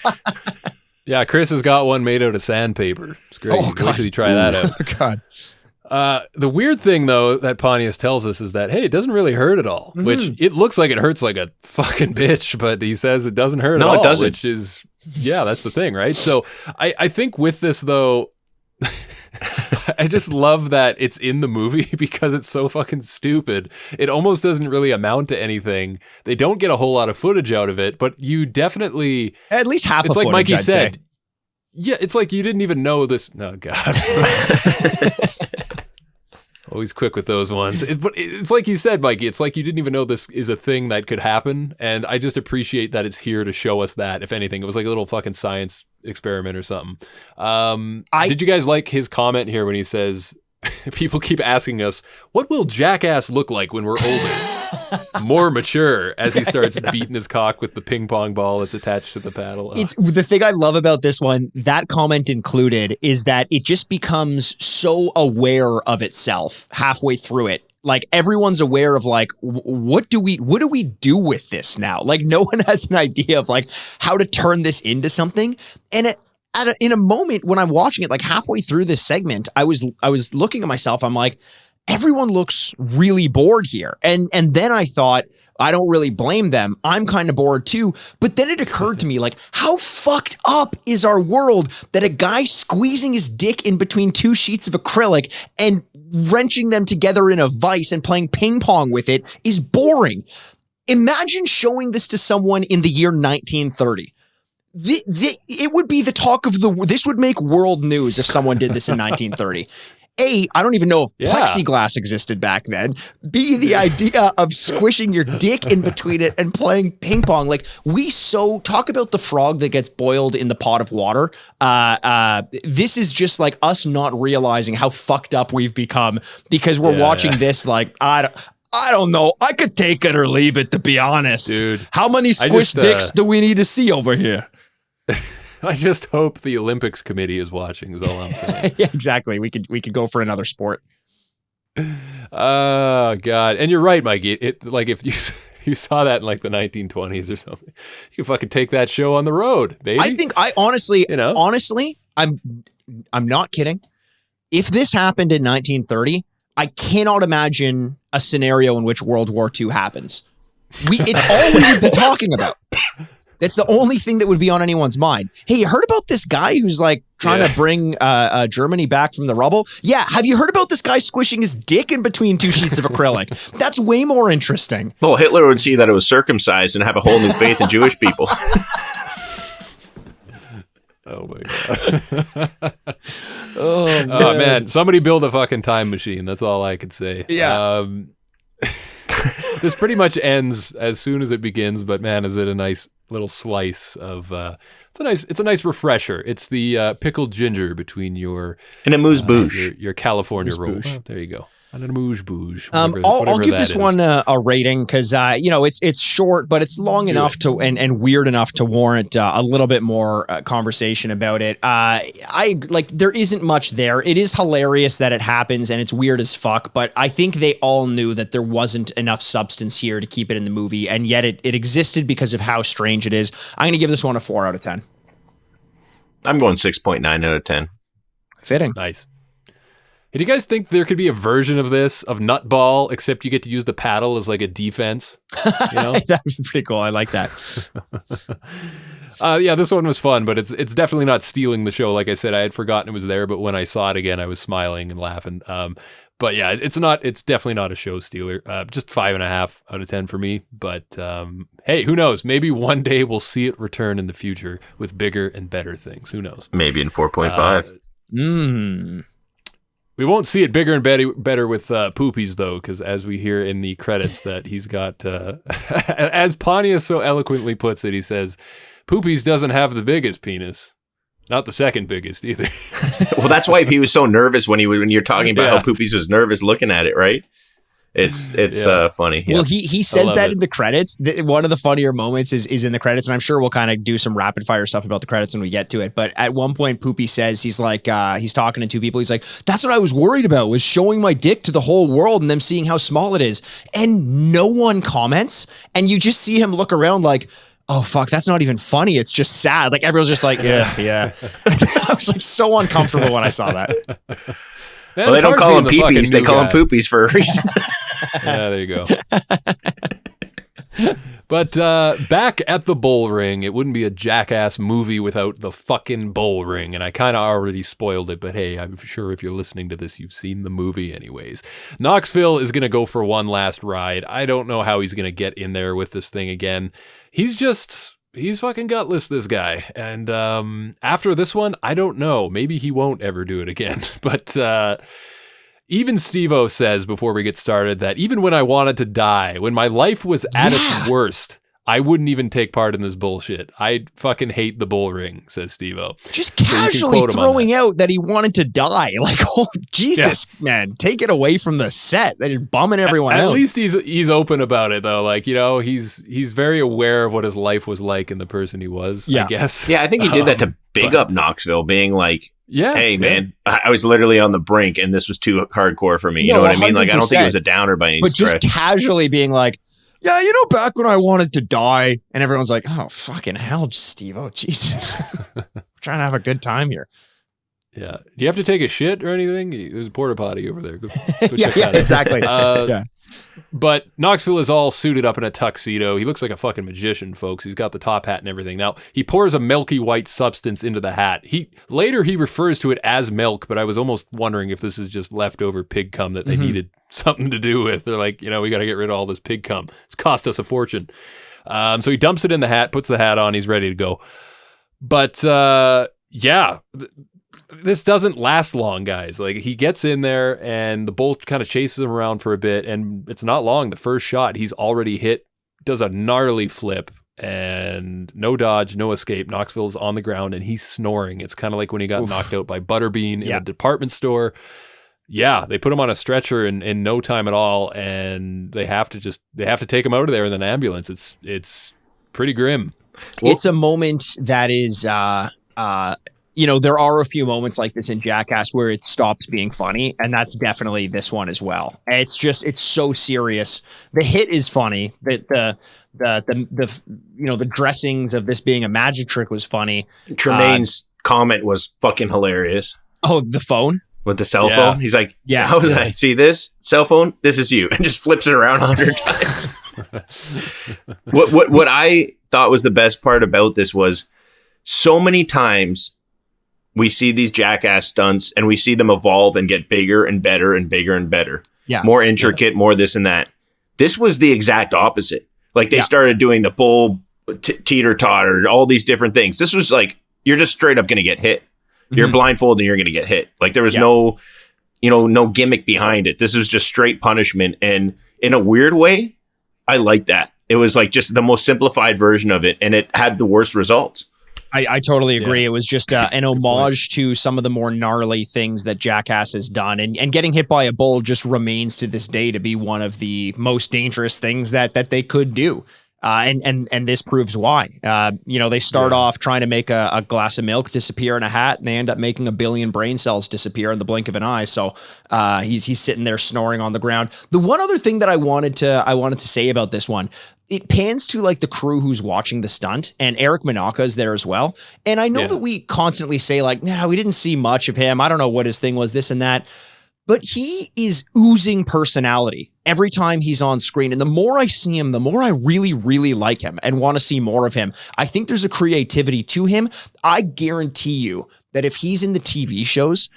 Yeah, Chris has got one made out of sandpaper. It's great. Oh, God. Wait till you try that out. Oh, God. The weird thing, though, that Pontius tells us is that, hey, it doesn't really hurt at all, which it looks like it hurts like a fucking bitch, but he says it doesn't hurt at all, it doesn't. which is Yeah, that's the thing, right? So I think with this, though, I just love that it's in the movie because it's so fucking stupid. It almost doesn't really amount to anything. They don't get a whole lot of footage out of it, but you definitely... At least half it's of like footage, Mikey I'd said. say. Yeah, it's like you didn't even know this. Oh, God. Always quick with those ones. But it's like you said, Mikey, it's like you didn't even know this is a thing that could happen. And I just appreciate that it's here to show us that, if anything. It was like a little fucking science experiment or something. Did you guys like his comment here when he says, people keep asking us, what will Jackass look like when we're older? More mature, as he starts beating his cock with the ping pong ball that's attached to the paddle. It's the thing I love about this one, that comment included, is that it just becomes so aware of itself halfway through it. Like everyone's aware of like, what do we do with this now? Like no one has an idea of like how to turn this into something. And in a moment when I'm watching it, like halfway through this segment, I was looking at myself. I'm like, everyone looks really bored here. And then I thought, I don't really blame them. I'm kind of bored too. But then it occurred to me, like, how fucked up is our world that a guy squeezing his dick in between two sheets of acrylic and wrenching them together in a vise and playing ping pong with it is boring. Imagine showing this to someone in the year 1930. It would be the talk of this would make world news if someone did this in 1930. A, I don't even know if plexiglass existed back then. B, the idea of squishing your dick in between it and playing ping pong. Like talk about the frog that gets boiled in the pot of water. This is just like us not realizing how fucked up we've become because we're watching this like, I don't know. I could take it or leave it, to be honest. Dude, how many squish dicks do we need to see over here? I just hope the Olympics committee is watching, is all I'm saying. Yeah, exactly. We could go for another sport. Oh, God. And you're right, Mikey. It like if you saw that in like the 1920s or something, you could fucking take that show on the road, baby. I think honestly, I'm not kidding. If this happened in 1930, I cannot imagine a scenario in which World War II happens. It's all we would be talking about. That's the only thing that would be on anyone's mind. Hey, you heard about this guy who's like trying to bring Germany back from the rubble? Yeah. Have you heard about this guy squishing his dick in between two sheets of acrylic? That's way more interesting. Well, Hitler would see that it was circumcised and have a whole new faith in Jewish people. Oh my God. Oh man. Somebody build a fucking time machine. That's all I could say. Yeah. This pretty much ends as soon as it begins, but man, is it a nice little slice of it's a nice refresher. It's the pickled ginger between your and a amuse-bouche. Your California roll. Oh, there you go. And an amuse-bouche. I'll give this one a rating because it's short, but it's long enough to and weird enough to warrant a little bit more conversation about it. There isn't much there. It is hilarious that it happens and it's weird as fuck, but I think they all knew that there wasn't enough substance here to keep it in the movie, and yet it existed because of how strange it is. I'm going to give this one a 4 out of 10. I'm going 6.9 out of 10. Fitting. Nice. Hey, do you guys think there could be a version of this, of Nutball, except you get to use the paddle as like a defense? You know? That'd be pretty cool. I like that. Yeah, this one was fun, but it's definitely not stealing the show. Like I said, I had forgotten it was there, but when I saw it again, I was smiling and laughing. But yeah, it's definitely not a show stealer. Just 5.5 out of 10 for me. But hey, who knows? Maybe one day we'll see it return in the future with bigger and better things. Who knows? Maybe in 4.5. We won't see it bigger and better with Poopies, though, because as we hear in the credits that he's got, as Pontius so eloquently puts it, he says, Poopies doesn't have the biggest penis. Not the second biggest either. Well, that's why he was so nervous when you're talking about how Poopies was nervous looking at it, right? It's funny. Yeah. Well, he says that in the credits. One of the funnier moments is in the credits, and I'm sure we'll kind of do some rapid fire stuff about the credits when we get to it. But at one point, Poopy says he's like he's talking to two people. He's like, "That's what I was worried about, was showing my dick to the whole world and them seeing how small it is." And no one comments, and you just see him look around like, "Oh fuck, that's not even funny. It's just sad." Like everyone's just like, "Yeah." I was like so uncomfortable when I saw that. Man, well, they don't call them peepees; they call them poopies for a reason. Yeah, there you go. But back at the bull ring, it wouldn't be a Jackass movie without the fucking bull ring. And I kind of already spoiled it, but hey, I'm sure if you're listening to this, you've seen the movie anyways. Knoxville is going to go for one last ride. I don't know how he's going to get in there with this thing again. He's fucking gutless, this guy. And after this one, I don't know. Maybe he won't ever do it again. But even SteveO says before we get started that even when I wanted to die, when my life was at its worst, I wouldn't even take part in this bullshit. I fucking hate the bull ring, says SteveO. Just casually throwing out that he wanted to die. Like, oh, Jesus, man, take it away from the set. They're bumming everyone out. At least he's open about it, though. Like, you know, he's very aware of what his life was like and the person he was, I guess. Yeah, I think he did that to big up Knoxville, being like, hey, man, I was literally on the brink and this was too hardcore for me. You know what I mean? Like, I don't think it was a downer by any stretch. But just casually being like, yeah, you know, back when I wanted to die, and everyone's like, oh, fucking hell, SteveO, Jesus. Trying to have a good time here. Yeah. Do you have to take a shit or anything? There's a porta potty over there. Go yeah, exactly. But Knoxville is all suited up in a tuxedo. He looks like a fucking magician, folks. He's got the top hat and everything. Now, he pours a milky white substance into the hat. Later he refers to it as milk, but I was almost wondering if this is just leftover pig cum that they needed something to do with. They're like, you know, we got to get rid of all this pig cum. It's cost us a fortune. So he dumps it in the hat, puts the hat on, he's ready to go. But this doesn't last long, guys. Like, he gets in there and the bull kind of chases him around for a bit, and it's not long. The first shot, he's already hit, does a gnarly flip, and no dodge, no escape. Knoxville's on the ground and he's snoring. It's kind of like when he got knocked out by Butterbean in a department store. Yeah, they put him on a stretcher in no time at all, and they have to take him out of there in an ambulance. It's pretty grim. It's a moment that is you know, there are a few moments like this in Jackass where it stops being funny, and that's definitely this one as well. It's so serious. The hit is funny. The you know, the dressings of this being a magic trick was funny. Tremaine's comment was fucking hilarious. Oh, the phone? With the cell phone? He's like, yeah, how did I see this? Cell phone? This is you. And just flips it around 100 times. What I thought was the best part about this was so many times we see these Jackass stunts and we see them evolve and get bigger and better and bigger and better. Yeah. More intricate, more this and that. This was the exact opposite. Like, they started doing the bull teeter-totter, all these different things. This was like, you're just straight up going to get hit. You're blindfolded and you're going to get hit. Like, there was no gimmick behind it. This was just straight punishment. And in a weird way, I like that. It was like just the most simplified version of it, and it had the worst results. I totally agree. Yeah. It was just an homage to some of the more gnarly things that Jackass has done. And getting hit by a bull just remains to this day to be one of the most dangerous things that they could do. And this proves why. You know, they start off trying to make a glass of milk disappear in a hat, and they end up making 1 billion brain cells disappear in the blink of an eye. So he's sitting there snoring on the ground. The one other thing that I wanted to say about this one, it pans to like the crew who's watching the stunt, and Ehren McGhehey is there as well. And I know that we constantly say like, nah, we didn't see much of him. I don't know what his thing was, this and that. But he is oozing personality every time he's on screen. And the more I see him, the more I really, really like him and want to see more of him. I think there's a creativity to him. I guarantee you that if he's in the TV shows,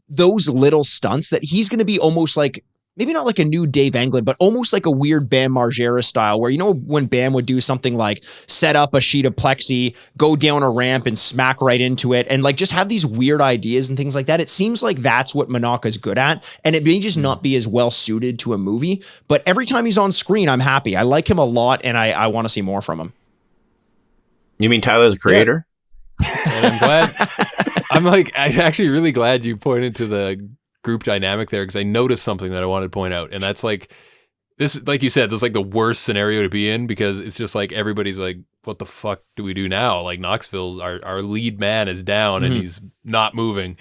those little stunts, that he's going to be almost like, maybe not like a new Dave Englund, but almost like a weird Bam Margera style, where, you know, when Bam would do something like set up a sheet of plexi, go down a ramp and smack right into it, and like just have these weird ideas and things like that. It seems like that's what Manaka's good at, and it may just not be as well suited to a movie. But every time he's on screen, I'm happy. I like him a lot, and I want to see more from him. You mean Tyler, the Creator? And I'm glad. I'm actually really glad you pointed to the group dynamic there, because I noticed something that I wanted to point out, and that's like, this, like you said, this is like the worst scenario to be in, because it's just like everybody's like, what the fuck do we do now? Like, Knoxville's our lead man is down and he's not moving.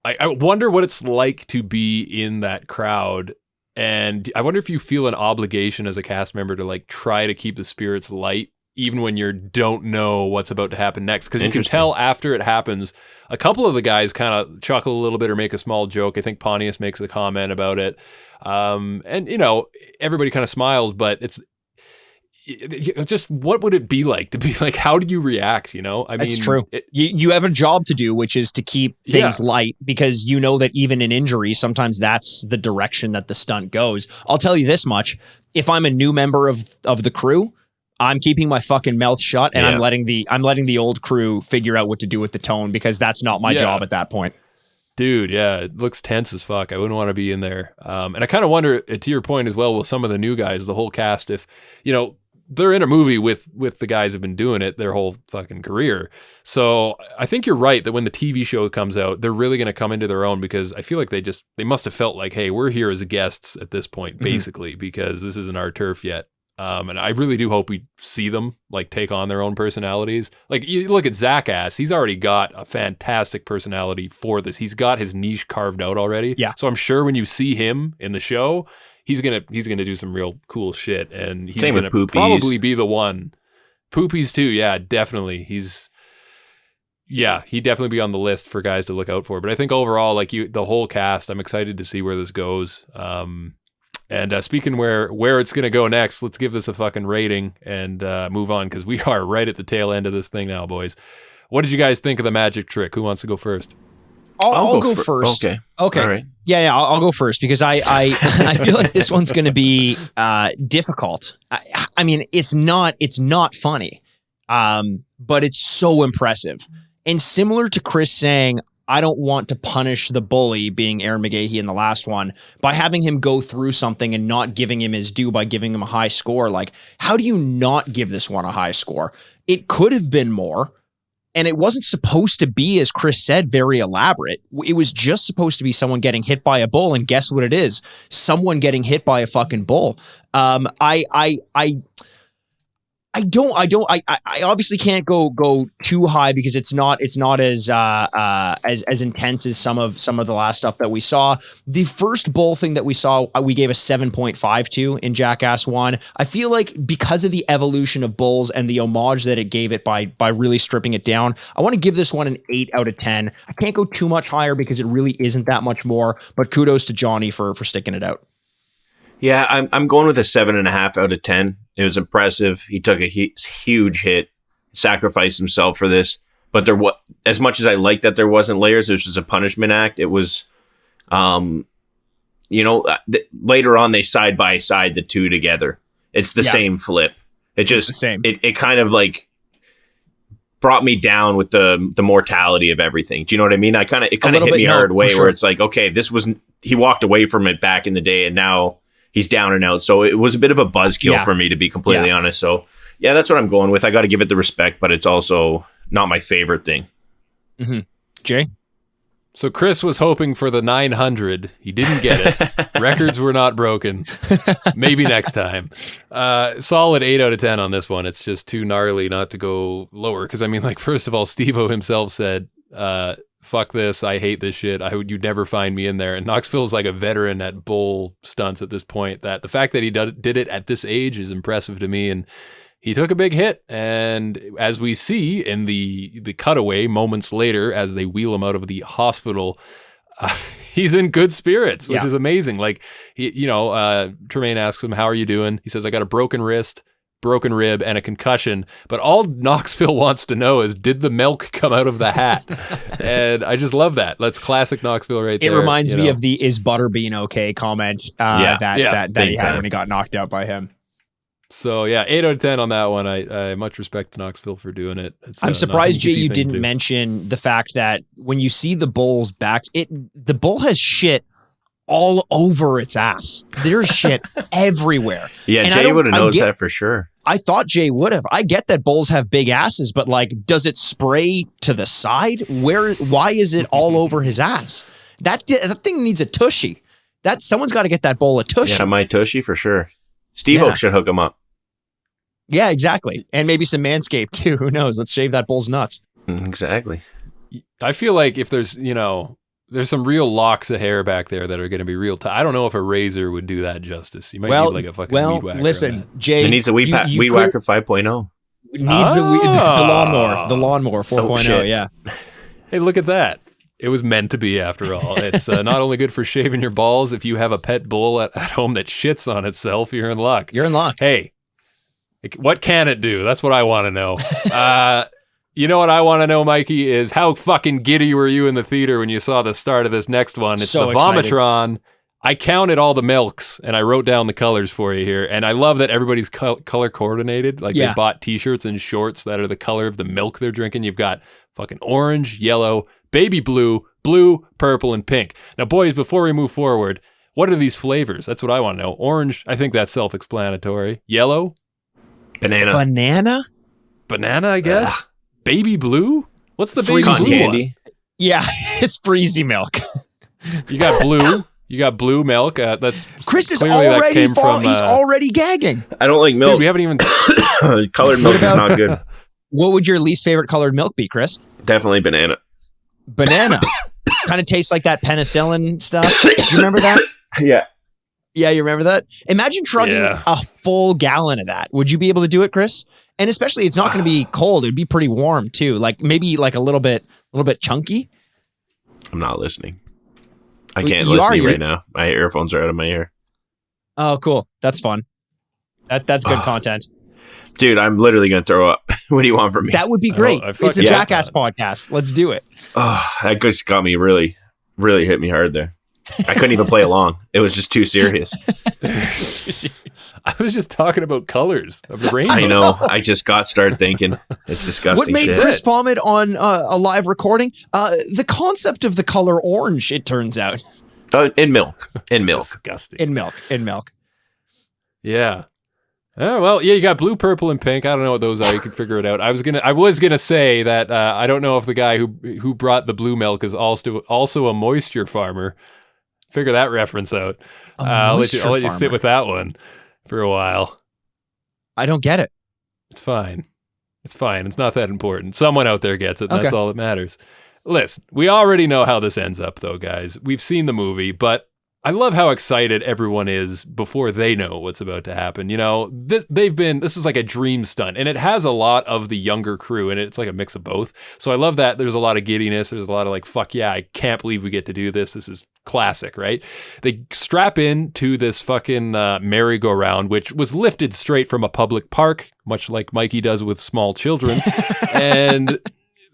I wonder what it's like to be in that crowd, and I wonder if you feel an obligation as a cast member to like try to keep the spirits light even when you don't know what's about to happen next. Because you can tell after it happens, a couple of the guys kind of chuckle a little bit or make a small joke. I think Pontius makes a comment about it. And, you know, everybody kind of smiles, but just what would it be like to be like, how do you react? I mean, it's true. You have a job to do, which is to keep things light, because you know that even in injury, sometimes that's the direction that the stunt goes. I'll tell you this much. If I'm a new member of the crew, I'm keeping my fucking mouth shut, and I'm letting the old crew figure out what to do with the tone, because that's not my job at that point. Dude, yeah, it looks tense as fuck. I wouldn't want to be in there. And I kind of wonder, to your point as well, with some of the new guys, the whole cast, if, they're in a movie with the guys who've been doing it their whole fucking career. So I think you're right that when the TV show comes out, they're really going to come into their own, because I feel like they must have felt like, hey, we're here as guests at this point, basically, because this isn't our turf yet. And I really do hope we see them like take on their own personalities. Like, you look at Jackass, he's already got a fantastic personality for this. He's got his niche carved out already. Yeah. So I'm sure when you see him in the show, he's gonna do some real cool shit, and he's gonna probably be the one. Poopies too, yeah, definitely. He'd definitely be on the list for guys to look out for. But I think overall, like the whole cast, I'm excited to see where this goes. And speaking where it's going to go next, let's give this a fucking rating and move on, because we are right at the tail end of this thing now, boys. What did you guys think of the magic trick? Who wants to go first? I'll go first. Okay. All right. Yeah. I'll go first, because I feel like this one's going to be difficult. I mean, it's not funny, but it's so impressive. And similar to Chris saying, I don't want to punish the bully, being Ehren McGhehey in the last one, by having him go through something and not giving him his due by giving him a high score. Like, how do you not give this one a high score? It could have been more, and it wasn't supposed to be, as Chris said, very elaborate. It was just supposed to be someone getting hit by a bull, and guess what it is? Someone getting hit by a fucking bull. I obviously can't go too high, because it's not as intense as some of the last stuff that we saw. The first bull thing that we saw, we gave a 7.5 to in Jackass 1. I feel like because of the evolution of bulls and the homage that it gave it by really stripping it down, I want to give this one an 8 out of 10. I can't go too much higher because it really isn't that much more, but kudos to Johnny for sticking it out. Yeah, I'm going with a 7.5 out of 10. It was impressive. He took a huge hit, sacrificed himself for this. But as much as I like that there wasn't layers, it was just a punishment act. It was, later on they side by side the two together. It's the same flip. It's the same. It kind of like brought me down with the mortality of everything. Do you know what I mean? It kind of hit me hard way where it's like, okay, he walked away from it back in the day, and now he's down and out. So it was a bit of a buzzkill for me, to be completely honest. So yeah, that's what I'm going with. I got to give it the respect, but it's also not my favorite thing. Mm-hmm. Jay? So Chris was hoping for the 900. He didn't get it. Records were not broken. Maybe next time. Solid 8 out of 10 on this one. It's just too gnarly not to go lower. Because, I mean, like, first of all, SteveO himself said, fuck this, I hate this shit, you'd never find me in there. And Knoxville's like a veteran at bull stunts at this point, that the fact that he did it at this age is impressive to me. And he took a big hit, and as we see in the cutaway moments later as they wheel him out of the hospital, he's in good spirits, which is amazing. Like, Tremaine asks him, how are you doing? He says, I got a broken wrist, broken rib, and a concussion, but all Knoxville wants to know is, did the milk come out of the hat? And I just love that. That's classic Knoxville right there. It reminds me of the "is Butterbean okay" comment that he had when he got knocked out by him. So yeah, 8 out of 10 on that one. I much respect to Knoxville for doing it. I'm surprised, Jay, you didn't mention the fact that when you see the bull's back, the bull has shit all over its ass. There's shit everywhere. Yeah, and Jay would have noticed that for sure. I thought Jay would have. I get that bulls have big asses, but like, does it spray to the side? Why is it all over his ass? That thing needs a tushy. Someone's got to get that bull a tushy. Yeah, my tushy for sure. SteveO should hook him up. Yeah, exactly. And maybe some Manscaped too. Who knows? Let's shave that bull's nuts. Exactly. I feel like if there's some real locks of hair back there that are going to be real I don't know if a razor would do that justice. You might need like a fucking weed whacker. Listen, Jay. It needs a weed whacker 5.0. Needs the lawnmower. The lawnmower 4.0, yeah. Hey, look at that. It was meant to be, after all. It's not only good for shaving your balls. If you have a pet bull at home that shits on itself, you're in luck. You're in luck. Hey, What can it do? That's what I want to know. You know what I want to know, Mikey, is how fucking giddy were you in the theater when you saw the start of this next one? It's So the Vomitron. I counted all the milks and I wrote down the colors for you here. And I love that everybody's color coordinated. Like they bought t-shirts and shorts that are the color of the milk they're drinking. You've got fucking orange, yellow, baby blue, purple, and pink. Now, boys, before we move forward, what are these flavors? That's what I want to know. Orange, I think that's self-explanatory. Yellow? Banana, I guess. Baby blue? What's the baby cotton blue candy. one? Yeah, it's freezy milk. You got blue. You got blue milk. That's Chris is clearly that already came from, he's already gagging. I don't like milk. Dude, we haven't even. Colored milk is not good. What would your least favorite colored milk be, Chris? Definitely banana. Banana. Kind of tastes like that penicillin stuff. You remember that? Yeah. Yeah, you remember that? Imagine trucking a full gallon of that. Would you be able to do it, Chris? And especially, it's not going to be cold. It'd be pretty warm too. Like maybe like a little bit chunky. I'm not listening. I can't listen to you right now. My earphones are out of my ear. Oh, cool. That's fun. That's good content. Dude, I'm literally going to throw up. What do you want from me? That would be great. It's a Jackass podcast. Let's do it. Oh, that just got me really, really hit me hard there. I couldn't even play along. It was just too serious. It's too serious. I was just talking about colors of the rainbow. I know. I just started thinking. It's disgusting. What made shit. Chris vomit on a live recording? The concept of the color orange, it turns out. In milk. Disgusting. In milk. Yeah. Oh, well, yeah, you got blue, purple, and pink. I don't know what those are. You can figure it out. I was gonna say that I don't know if the guy who brought the blue milk is also a moisture farmer. Figure that reference out. I'll let you sit with that one for a while. I don't get it. It's fine. It's not that important. Someone out there gets it. And That's all that matters. Listen, we already know how this ends up, though, guys. We've seen the movie, but I love how excited everyone is before they know what's about to happen. You know, this is like a dream stunt, and it has a lot of the younger crew in it. It's like a mix of both. So I love that there's a lot of giddiness. There's a lot of like, fuck yeah, I can't believe we get to do this. This is classic, right? They strap in to this fucking merry-go-round, which was lifted straight from a public park, much like Mikey does with small children. And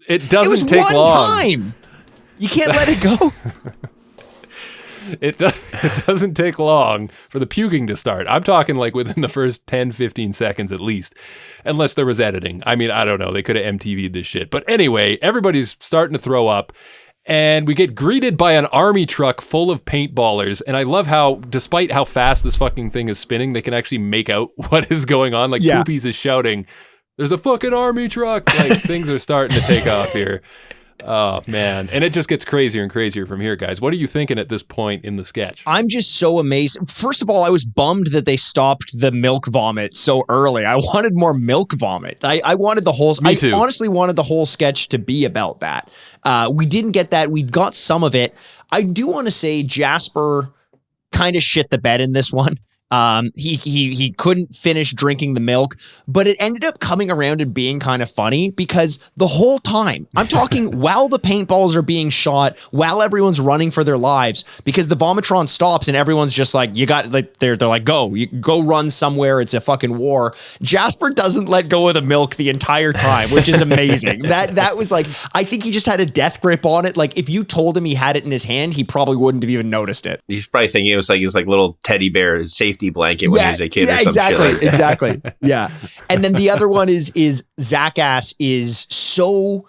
it doesn't take long. It was one time. You can't let it go. It doesn't take long for the puking to start. I'm talking like within the first 10, 15 seconds at least, unless there was editing. I mean, I don't know. They could have MTV'd this shit. But anyway, everybody's starting to throw up, and we get greeted by an army truck full of paintballers. And I love how, despite how fast this fucking thing is spinning, they can actually make out what is going on. Like Poopies is shouting, "There's a fucking army truck!" Like things are starting to take off here. Oh, man. And it just gets crazier and crazier from here, guys. What are you thinking at this point in the sketch? I'm just so amazed. First of all, I was bummed that they stopped the milk vomit so early. I wanted more milk vomit. I wanted the whole... Me too. I honestly wanted the whole sketch to be about that. We didn't get that. We got some of it. I do want to say Jasper kind of shit the bed in this one. He couldn't finish drinking the milk, but it ended up coming around and being kind of funny because the whole time, I'm talking while the paintballs are being shot, while everyone's running for their lives, because the Vomitron stops and everyone's just like, you got, like, they're like, you go run somewhere. It's a fucking war. Jasper doesn't let go of the milk the entire time, which is amazing. That was like, I think he just had a death grip on it. Like if you told him he had it in his hand, he probably wouldn't have even noticed it. He's probably thinking it was like little teddy bear safety blanket when he was a kid or some exactly, shit like that. Exactly. Yeah. And then the other one is Jackass is so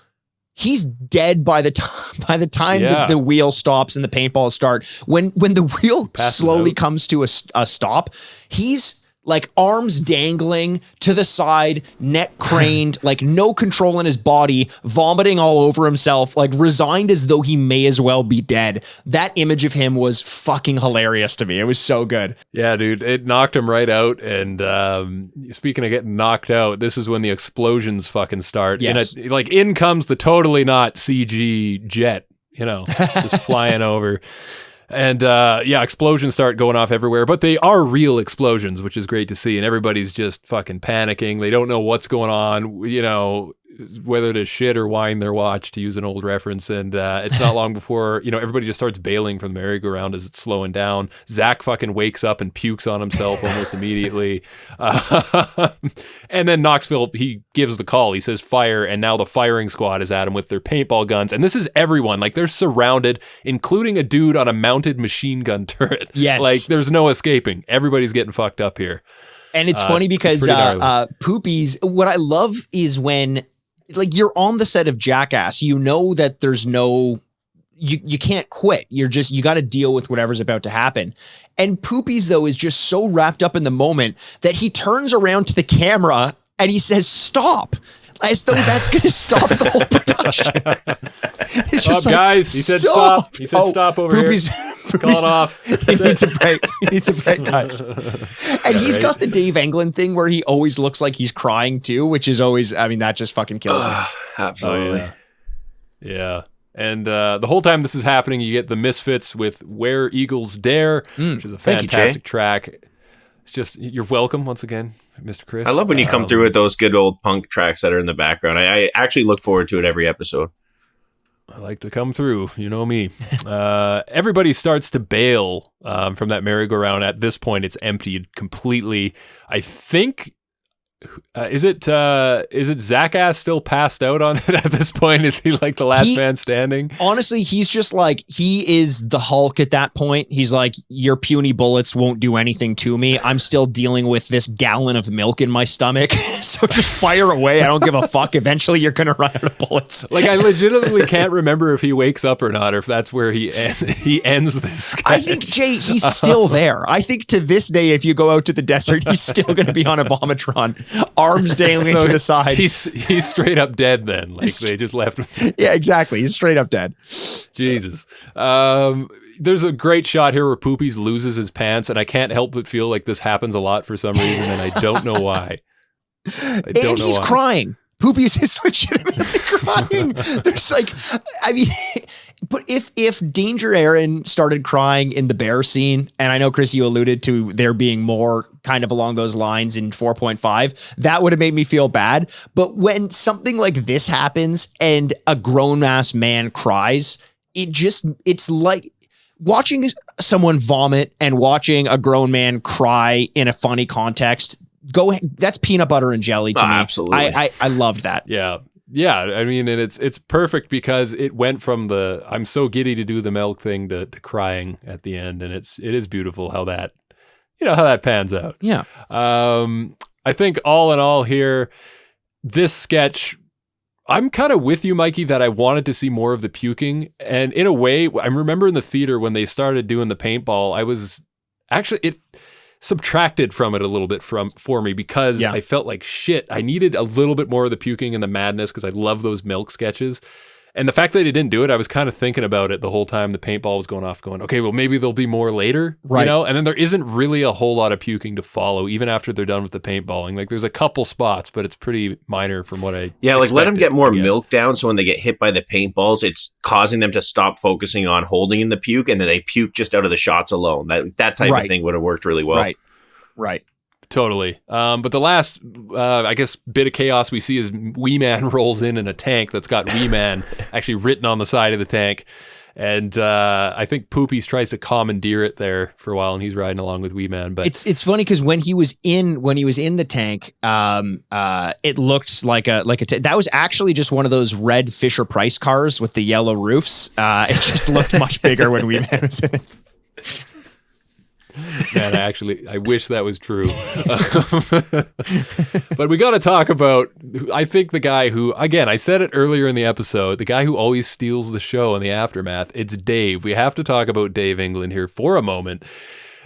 he's dead by the time the wheel stops and the paintballs start. When the wheel slowly comes to a stop, he's like arms dangling to the side, neck craned, like no control in his body, vomiting all over himself, like resigned as though he may as well be dead. That image of him was fucking hilarious to me. It was so good. Yeah, dude, it knocked him right out. And speaking of getting knocked out, this is when the explosions fucking start. Yes. And in comes the totally not CG jet, just flying over. And explosions start going off everywhere, but they are real explosions, which is great to see. And everybody's just fucking panicking. They don't know what's going on. whether to shit or wind their watch, to use an old reference. And it's not long before, everybody just starts bailing from the merry-go-round as it's slowing down. Zach fucking wakes up and pukes on himself almost immediately. And then Knoxville, he gives the call. He says fire, and now the firing squad is at him with their paintball guns. And this is everyone. Like, they're surrounded, including a dude on a mounted machine gun turret. Yes. Like, there's no escaping. Everybody's getting fucked up here. And it's funny because Poopies, what I love is when, like, you're on the set of Jackass, you know that there's no, you can't quit. You got to deal with whatever's about to happen. And Poopies, though, is just so wrapped up in the moment that he turns around to the camera and he says, stop. As though that's going to stop the whole production. It's just like, guys. He said stop. He said stop over Poopies, here. Call it off. He needs a break. He needs a break, guys. And he's got the Dave Englund thing where he always looks like he's crying too, which is always, that just fucking kills me. Absolutely. Oh, yeah. And the whole time this is happening, you get the Misfits with Where Eagles Dare, which is a fantastic track. It's just, you're welcome once again, Mr. Chris. I love when you come through with those good old punk tracks that are in the background. I actually look forward to it every episode. I like to come through. You know me. Everybody starts to bail from that merry-go-round. At this point, it's emptied completely. I think... Is it Jackass still passed out on it at this point? Is he like the last man standing? Honestly, he's just like, he is the Hulk at that point. He's like, your puny bullets won't do anything to me. I'm still dealing with this gallon of milk in my stomach. So just fire away. I don't give a fuck. Eventually you're going to run out of bullets. Like, I legitimately can't remember if he wakes up or not, or if that's where he ends this sketch. I think, Jay, he's still there. I think to this day, if you go out to the desert, he's still going to be on a Vomitron. Arms dangling to the side. He's straight up dead then. Like, they just left him. Yeah, exactly. He's straight up dead. Jesus. There's a great shot here where Poopies loses his pants, and I can't help but feel like this happens a lot for some reason, and I don't know why. He's crying. Poopies is legitimately crying. There's like, but if Danger Ehren started crying in the bear scene, and I know, Chris, you alluded to there being more kind of along those lines in 4.5, that would have made me feel bad. But when something like this happens and a grown-ass man cries, it's like watching someone vomit and watching a grown man cry in a funny context. That's peanut butter and jelly to me. Absolutely. I loved that. Yeah. Yeah, I mean, and it's perfect because it went from the I'm so giddy to do the milk thing to crying at the end, and it is beautiful how that pans out. Yeah. I think all in all here, this sketch, I'm kind of with you, Mikey, that I wanted to see more of the puking, and in a way, I remember in the theater when they started doing the paintball, I was actually it subtracted from it a little bit for me because I felt like shit. I needed a little bit more of the puking and the madness because I love those milk sketches. And the fact that they didn't do it, I was kind of thinking about it the whole time the paintball was going off, going, okay, well, maybe there'll be more later, right? And then there isn't really a whole lot of puking to follow, even after they're done with the paintballing. Like, there's a couple spots, but it's pretty minor from what I like, let them get more milk down, so when they get hit by the paintballs, it's causing them to stop focusing on holding in the puke, and then they puke just out of the shots alone. That type of thing would have worked really well. Right. Totally. But the last, I guess, bit of chaos we see is Wee Man rolls in a tank that's got Wee Man actually written on the side of the tank. And I think Poopies tries to commandeer it there for a while, and he's riding along with Wee Man. But it's funny because when he was in the tank, it looked like a that was actually just one of those red Fisher Price cars with the yellow roofs. It just looked much bigger when Wee Man was in it. Man, I wish that was true. But we got to talk about, I think, the guy who, again, I said it earlier in the episode, the guy who always steals the show in the aftermath. It's Dave. We have to talk about Dave Englund here for a moment.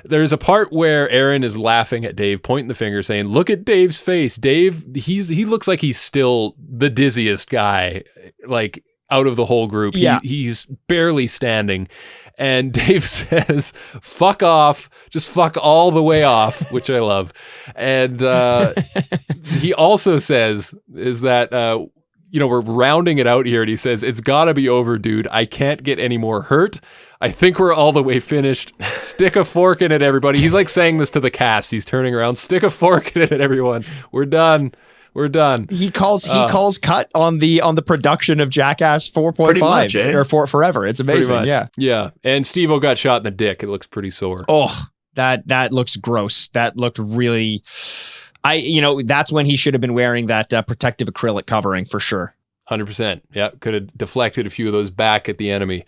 There's a part where Ehren is laughing at Dave, pointing the finger, saying, look at Dave's face. Dave, he looks like he's still the dizziest guy, like, out of the whole group. Yeah. He's barely standing. And Dave says, fuck off, just fuck all the way off, which I love. And he also says is that, we're rounding it out here. And he says, it's got to be over, dude. I can't get any more hurt. I think we're all the way finished. Stick a fork in it, everybody. He's like saying this to the cast. He's turning around. Stick a fork in it, everyone. We're done. We're done. He calls cut on the production of Jackass 4.5 or for forever. It's amazing. Yeah. Yeah. And SteveO got shot in the dick. It looks pretty sore. Oh, that looks gross. That looked really, that's when he should have been wearing that protective acrylic covering for sure. 100%. Yeah. Could have deflected a few of those back at the enemy.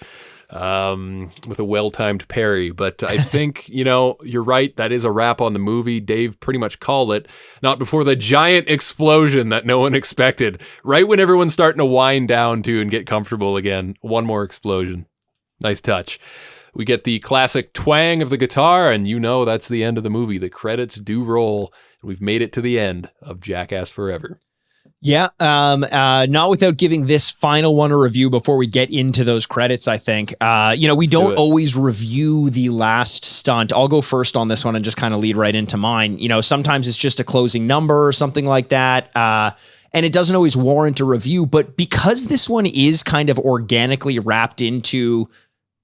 With a well-timed parry. But I think, you're right. That is a wrap on the movie. Dave pretty much called it. Not before the giant explosion that no one expected. Right when everyone's starting to wind down to and get comfortable again. One more explosion. Nice touch. We get the classic twang of the guitar, and that's the end of the movie. The credits do roll. We've made it to the end of Jackass Forever. Yeah, not without giving this final one a review before we get into those credits, I think. We don't always review the last stunt. I'll go first on this one and just kind of lead right into mine. Sometimes it's just a closing number or something like that. And it doesn't always warrant a review, but because this one is kind of organically wrapped into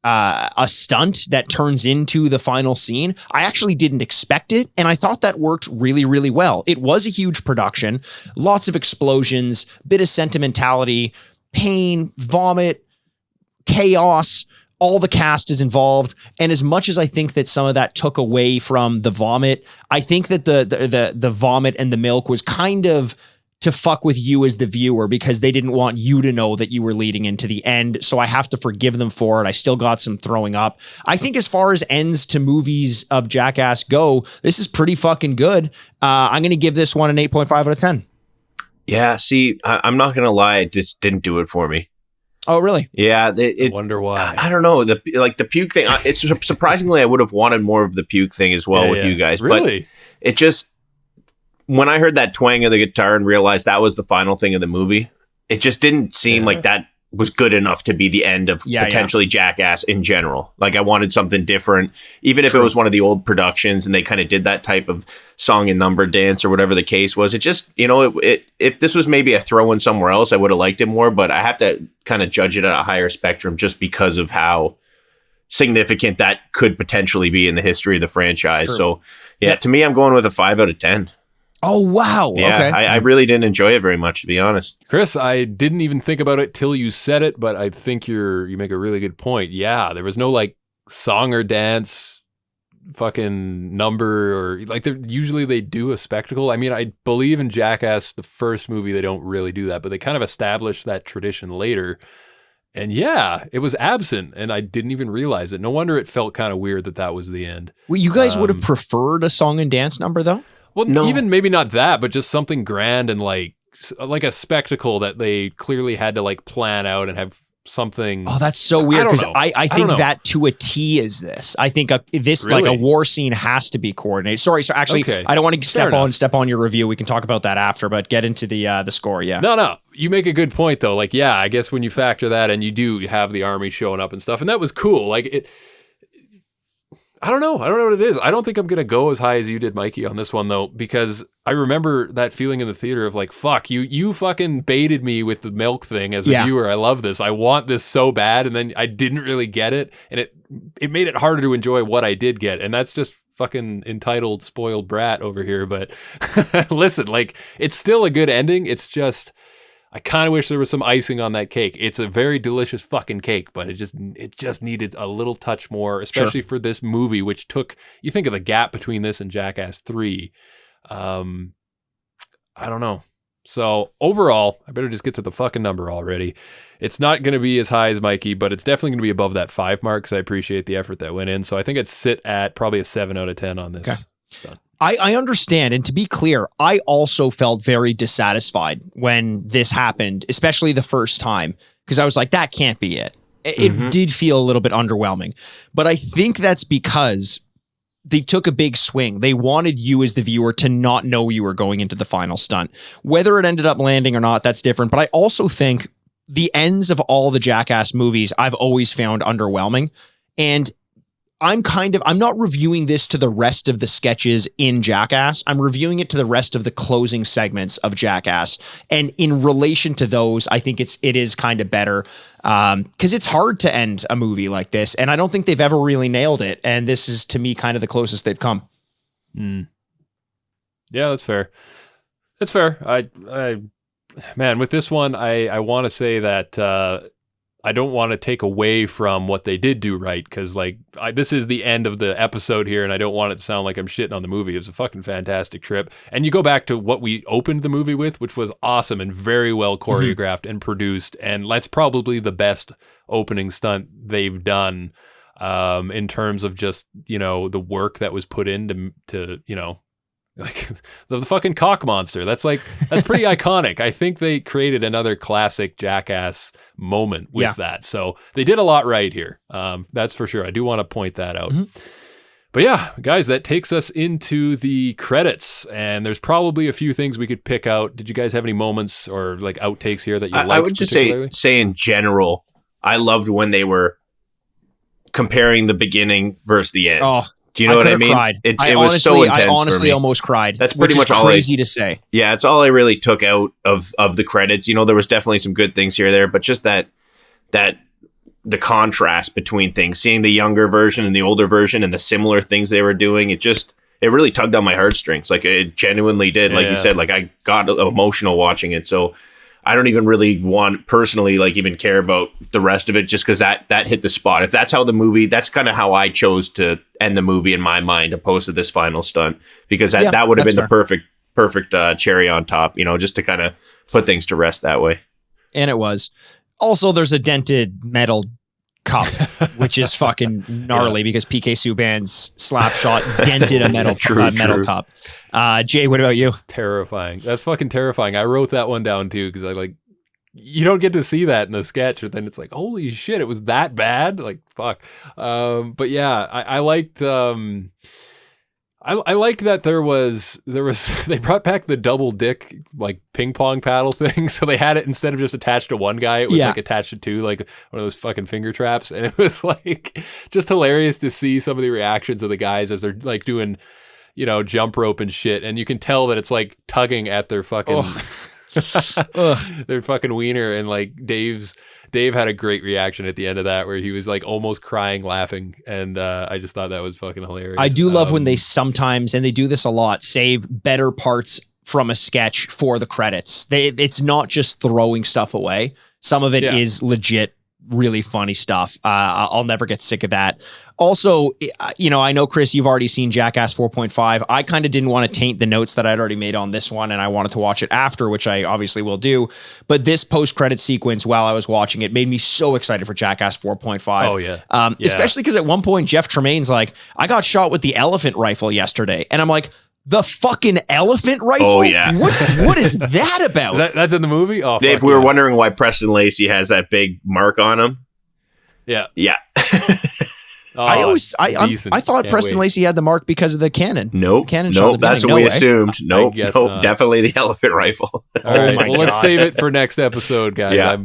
a stunt that turns into the final scene, I actually didn't expect it, and I thought that worked really, really well. It was a huge production, lots of explosions, bit of sentimentality, pain, vomit, chaos. All the cast is involved, and as much as I think that some of that took away from the vomit, I think that the vomit and the milk was kind of to fuck with you as the viewer because they didn't want you to know that you were leading into the end. So I have to forgive them for it. I still got some throwing up. I think as far as ends to movies of Jackass go, this is pretty fucking good. I'm going to give this one an 8.5 out of 10. Yeah. See, I'm not going to lie. It just didn't do it for me. Oh, really? Yeah. I wonder why. I don't know. The puke thing. It's surprisingly, I would have wanted more of the puke thing as well with you guys. Really? But it just, when I heard that twang of the guitar and realized that was the final thing of the movie, it just didn't seem like that was good enough to be the end of potentially Jackass in general. Like I wanted something different, even if it was one of the old productions and they kind of did that type of song and number dance or whatever the case was. It just, if this was maybe a throw in somewhere else, I would have liked it more, but I have to kind of judge it at a higher spectrum just because of how significant that could potentially be in the history of the franchise. True. So to me, I'm going with a 5 out of 10. Oh, wow. Yeah, okay. I really didn't enjoy it very much, to be honest. Chris, I didn't even think about it till you said it, but I think you make a really good point. Yeah, there was no like song or dance fucking number or like usually they do a spectacle. I mean, I believe in Jackass, the first movie, they don't really do that, but they kind of established that tradition later. And yeah, it was absent, and I didn't even realize it. No wonder it felt kind of weird that was the end. Well, you guys would have preferred a song and dance number, though? Well, no. Even maybe not that, but just something grand and like a spectacle that they clearly had to like plan out and have something. Oh, that's so weird because I think that to a T is this. I think this really? Like a war scene has to be coordinated. Sorry, so actually, okay. I don't want to step on your review. We can talk about that after, but get into the score. Yeah. No, you make a good point though. Like, yeah, I guess when you factor that and you have the army showing up and stuff, and that was cool. Like it. I don't know what it is. I don't think I'm going to go as high as you did, Mikey, on this one, though, because I remember that feeling in the theater of like, fuck, you fucking baited me with the milk thing as a viewer. I love this. I want this so bad. And then I didn't really get it. And it made it harder to enjoy what I did get. And that's just fucking entitled spoiled brat over here. But listen, like, it's still a good ending. It's just, I kind of wish there was some icing on that cake. It's a very delicious fucking cake, but it just needed a little touch more, especially for this movie, which you think of the gap between this and Jackass 3. I don't know. So overall, I better just get to the fucking number already. It's not going to be as high as Mikey, but it's definitely going to be above that 5 mark because I appreciate the effort that went in. So I think I'd sit at probably a 7 out of 10 on this. Okay. I understand. And to be clear, I also felt very dissatisfied when this happened, especially the first time, because I was like, that can't be it. It did feel a little bit underwhelming. But I think that's because they took a big swing. They wanted you as the viewer to not know you were going into the final stunt. Whether it ended up landing or not, that's different. But I also think the ends of all the Jackass movies I've always found underwhelming. And I'm not reviewing this to the rest of the sketches in Jackass. I'm reviewing it to the rest of the closing segments of Jackass. And in relation to those, I think it is kind of better because it's hard to end a movie like this. And I don't think they've ever really nailed it. And this is, to me, kind of the closest they've come. Yeah, that's fair. That's fair. Man, with this one, I want to say that I don't want to take away from what they did do right, because like this is the end of the episode here, and I don't want it to sound like I'm shitting on the movie. It was a fucking fantastic trip, and you go back to what we opened the movie with, which was awesome and very well choreographed and produced, and that's probably the best opening stunt they've done in terms of just the work that was put in to like the fucking cock monster. That's pretty iconic. I think they created another classic Jackass moment with that. So they did a lot right here. That's for sure. I do want to point that out. But yeah, guys, that takes us into the credits, and there's probably a few things we could pick out. Did you guys have any moments or like outtakes here that you liked? I would just say in general, I loved when they were comparing the beginning versus the end. Oh, do you know what I mean? Cried. It was so intense. I honestly for me. almost cried. That's pretty much all crazy to say. Yeah, it's all I really took out of the credits. There was definitely some good things here or there, but just that the contrast between things, seeing the younger version and the older version and the similar things they were doing, it really tugged on my heartstrings. Like it genuinely did. Like you said, like I got emotional watching it. So I don't even really want personally like even care about the rest of it, just because that hit the spot. If that's how the movie, that's kind of how I chose to end the movie in my mind, opposed to this final stunt, because that would have been the perfect cherry on top, just to kind of put things to rest that way. And it was. Also, there's a dented metal cup, which is fucking gnarly because PK Subban's slap shot dented a metal cup. Jay, what about you? It's terrifying. That's fucking terrifying. I wrote that one down too, because you don't get to see that in the sketch, but then it's like, holy shit, it was that bad? Like, fuck. But yeah, I liked I liked that there was they brought back the double dick like ping pong paddle thing, so they had it instead of just attached to one guy, it was like attached to two, like one of those fucking finger traps, and it was like just hilarious to see some of the reactions of the guys as they're like doing jump rope and shit, and you can tell that it's like tugging at their fucking their fucking wiener, and like Dave had a great reaction at the end of that where he was like almost crying laughing, and I just thought that was fucking hilarious. I do love when they sometimes, and they do this a lot, save better parts from a sketch for the credits. It's not just throwing stuff away. Some of it is legit really funny stuff. I'll never get sick of that. Also, I know, Chris, you've already seen Jackass 4.5. I kind of didn't want to taint the notes that I'd already made on this one, and I wanted to watch it after, which I obviously will do. But this post-credit sequence while I was watching it made me so excited for Jackass 4.5. Oh, yeah. Especially because at one point, Jeff Tremaine's like, I got shot with the elephant rifle yesterday. And I'm like, the fucking elephant rifle? Oh, yeah. What is that about? That's in the movie? Oh, Dave, we were wondering why Preston Lacey has that big mark on him. Yeah. Yeah. I thought Preston Lacey had the mark because of the cannon. Nope. That's what we assumed. Nope. Definitely the elephant rifle. All right. Well, let's save it for next episode, guys. Yeah.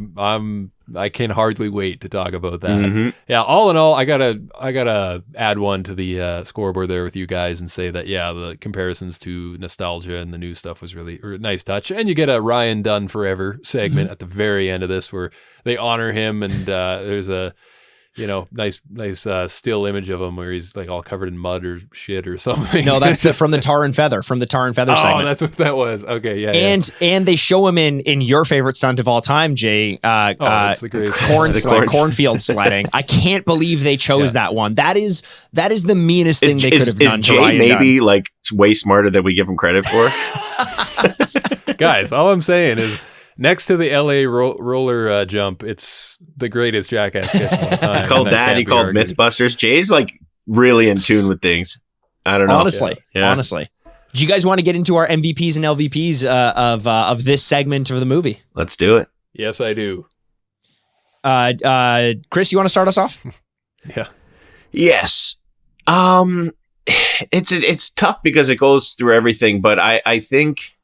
I can hardly wait to talk about that. Mm-hmm. Yeah. All in all, I gotta add one to the scoreboard there with you guys and say that the comparisons to nostalgia and the new stuff was really a nice touch. And you get a Ryan Dunn Forever segment at the very end of this where they honor him, and there's a nice still image of him where he's like all covered in mud or shit or something. No, that's from the Tar and Feather, segment. Oh, that's what that was. Okay, yeah. And they show him in your favorite stunt of all time, Jay. It's the greatest cornfield sledding. I can't believe they chose that one. That is the meanest thing they could have done. Is Jay maybe like way smarter than we give him credit for? Guys, all I'm saying is, next to the LA roller jump, it's the greatest Jackass sketch of all time. He called Mythbusters. Jay's like really in tune with things. I don't know. Honestly. Do you guys want to get into our MVPs and LVPs of this segment of the movie? Let's do it. Yes, I do. Chris, you want to start us off? Yeah. Yes. It's tough because it goes through everything, but I think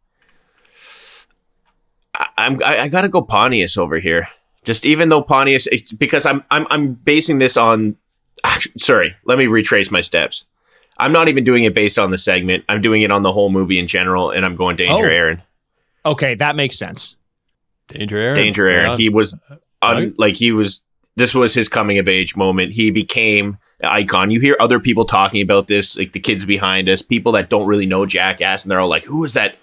I gotta go Pontius over here. Just even though Pontius, because I'm basing this on. Sorry, let me retrace my steps. I'm not even doing it based on the segment. I'm doing it on the whole movie in general, and I'm going Danger Ehren. Okay, that makes sense. Danger Ehren. Danger Ehren. He was This was his coming of age moment. He became an icon. You hear other people talking about this, like the kids behind us, people that don't really know Jackass, and they're all like, "Who is that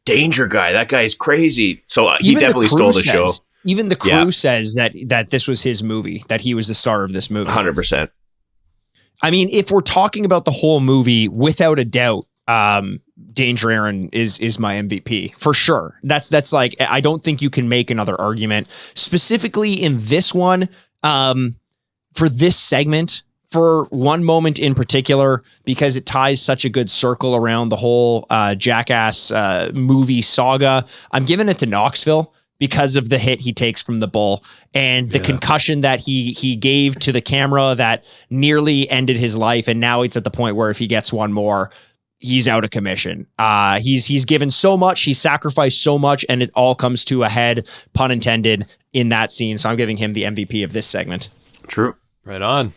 Danger guy. That guy's crazy. So he definitely stole the show. Even the crew says that this was his movie, that he was the star of this movie. 100%. I mean, if we're talking about the whole movie, without a doubt, Danger Ehren is my MVP for sure. That's like, I don't think you can make another argument. Specifically in this one, for this segment, for one moment in particular, because it ties such a good circle around the whole Jackass movie saga, I'm giving it to Knoxville because of the hit he takes from the bull and the concussion that he gave to the camera that nearly ended his life. And now it's at the point where if he gets one more, he's out of commission. He's given so much, he's sacrificed so much, and it all comes to a head, pun intended, in that scene. So I'm giving him the MVP of this segment. True. Right on.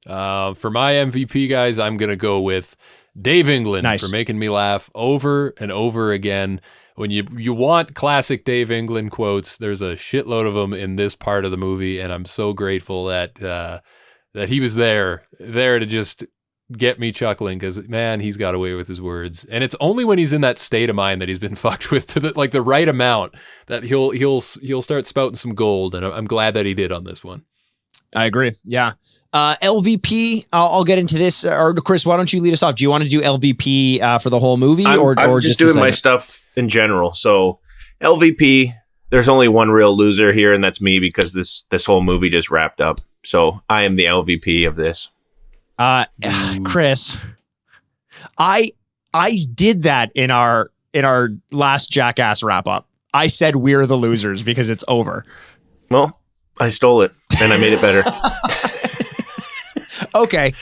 For my MVP, guys, I'm going to go with Dave England for making me laugh over and over again. When you want classic Dave England quotes, there's a shitload of them in this part of the movie, and I'm so grateful that he was there to just get me chuckling, because man, he's got away with his words. And it's only when he's in that state of mind that he's been fucked with to the right amount that he'll start spouting some gold, and I'm glad that he did on this one. I agree. Yeah. LVP, I'll get into this. Or Chris, why don't you lead us off? Do you want to do LVP for the whole movie? I'm just doing my stuff in general. So LVP, there's only one real loser here, and that's me, because this whole movie just wrapped up. So I am the LVP of this. Chris, I did that in our last Jackass wrap up. I said we're the losers because it's over. Well, I stole it and I made it better. Okay.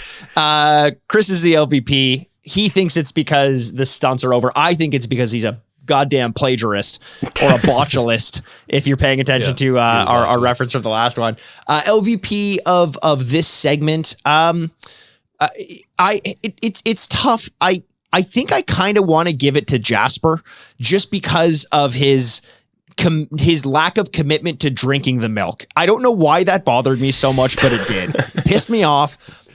Chris is the LVP. He thinks it's because the stunts are over. I think it's because he's a goddamn plagiarist or a botulist, if you're paying attention to our reference from the last one. LVP of this segment. It's tough. I think I kind of want to give it to Jasper just because of his lack of commitment to drinking the milk. I don't know why that bothered me so much, but it did. It pissed me off.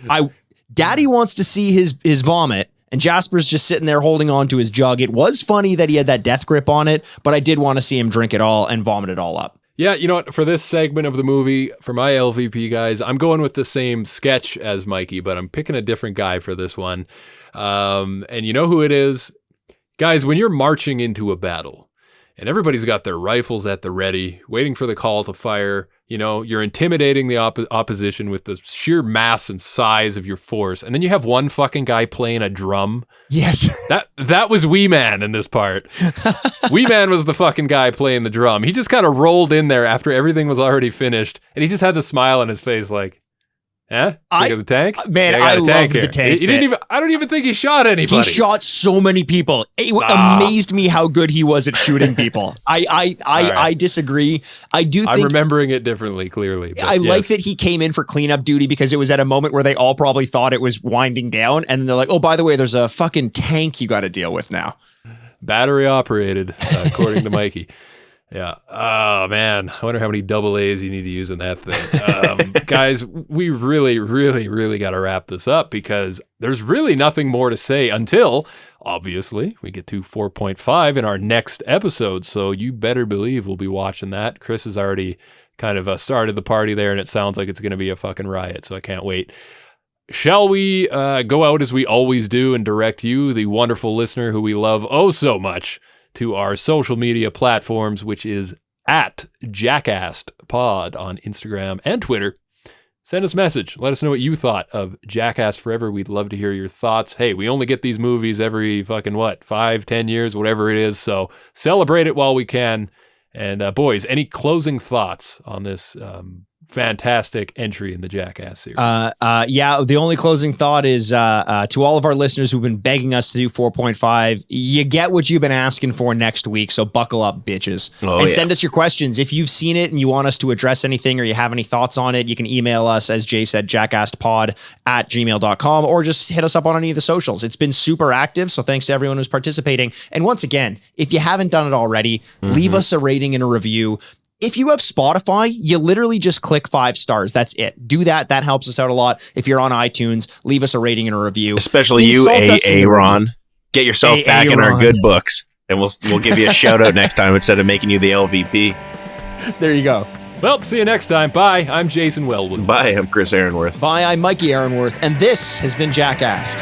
Daddy wants to see his vomit, and Jasper's just sitting there holding on to his jug. It was funny that he had that death grip on it, but I did want to see him drink it all and vomit it all up. Yeah, you know what? For this segment of the movie, for my LVP, guys, I'm going with the same sketch as Mikey, but I'm picking a different guy for this one. And you know who it is? Guys, when you're marching into a battle, and everybody's got their rifles at the ready, waiting for the call to fire. You know, you're intimidating the opposition with the sheer mass and size of your force. And then you have one fucking guy playing a drum. Yes. That was Wee Man in this part. Wee Man was the fucking guy playing the drum. He just kind of rolled in there after everything was already finished. And he just had the smile on his face like, the tank? Man, I love the tank. He didn't even. I don't even think he shot anybody. He shot so many people. It amazed me how good he was at shooting people. I disagree. I'm remembering it differently, clearly. I like that he came in for cleanup duty because it was at a moment where they all probably thought it was winding down, and they're like, "Oh, by the way, there's a fucking tank you got to deal with now." Battery operated, according to Mikey. Yeah. Oh, man. I wonder how many double A's you need to use in that thing. Guys, we really, really, really got to wrap this up because there's really nothing more to say until, obviously, we get to 4.5 in our next episode. So you better believe we'll be watching that. Chris has already kind of started the party there, and it sounds like it's going to be a fucking riot. So I can't wait. Shall we go out as we always do and direct you, the wonderful listener who we love oh so much, to our social media platforms, which is at Jackast Pod on Instagram and Twitter. Send us a message. Let us know what you thought of Jackass Forever. We'd love to hear your thoughts. Hey, we only get these movies every fucking 5-10 years, whatever it is. So celebrate it while we can. And boys, any closing thoughts on this fantastic entry in the Jackass series? The only closing thought is to all of our listeners who've been begging us to do 4.5, you get what you've been asking for next week, so buckle up, bitches. Send us your questions. If you've seen it and you want us to address anything or you have any thoughts on it, you can email us, as Jay said, jackastpod@gmail.com, or just hit us up on any of the socials. It's been super active, so thanks to everyone who's participating. And once again, if you haven't done it already, leave us a rating and a review. If you have Spotify, you literally just click 5 stars. That's it. Do that. That helps us out a lot. If you're on iTunes, leave us a rating and a review. Especially you, Aaron. Get yourself back in our good books. And we'll give you a shout out next time instead of making you the LVP. There you go. Well, see you next time. Bye. I'm Jason Wellwood. Bye, I'm Chris Aaronworth. Bye, I'm Mikey Aaronworth, and this has been Jackast.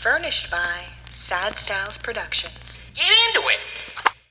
Furnished by Sad Styles Productions. Get into it.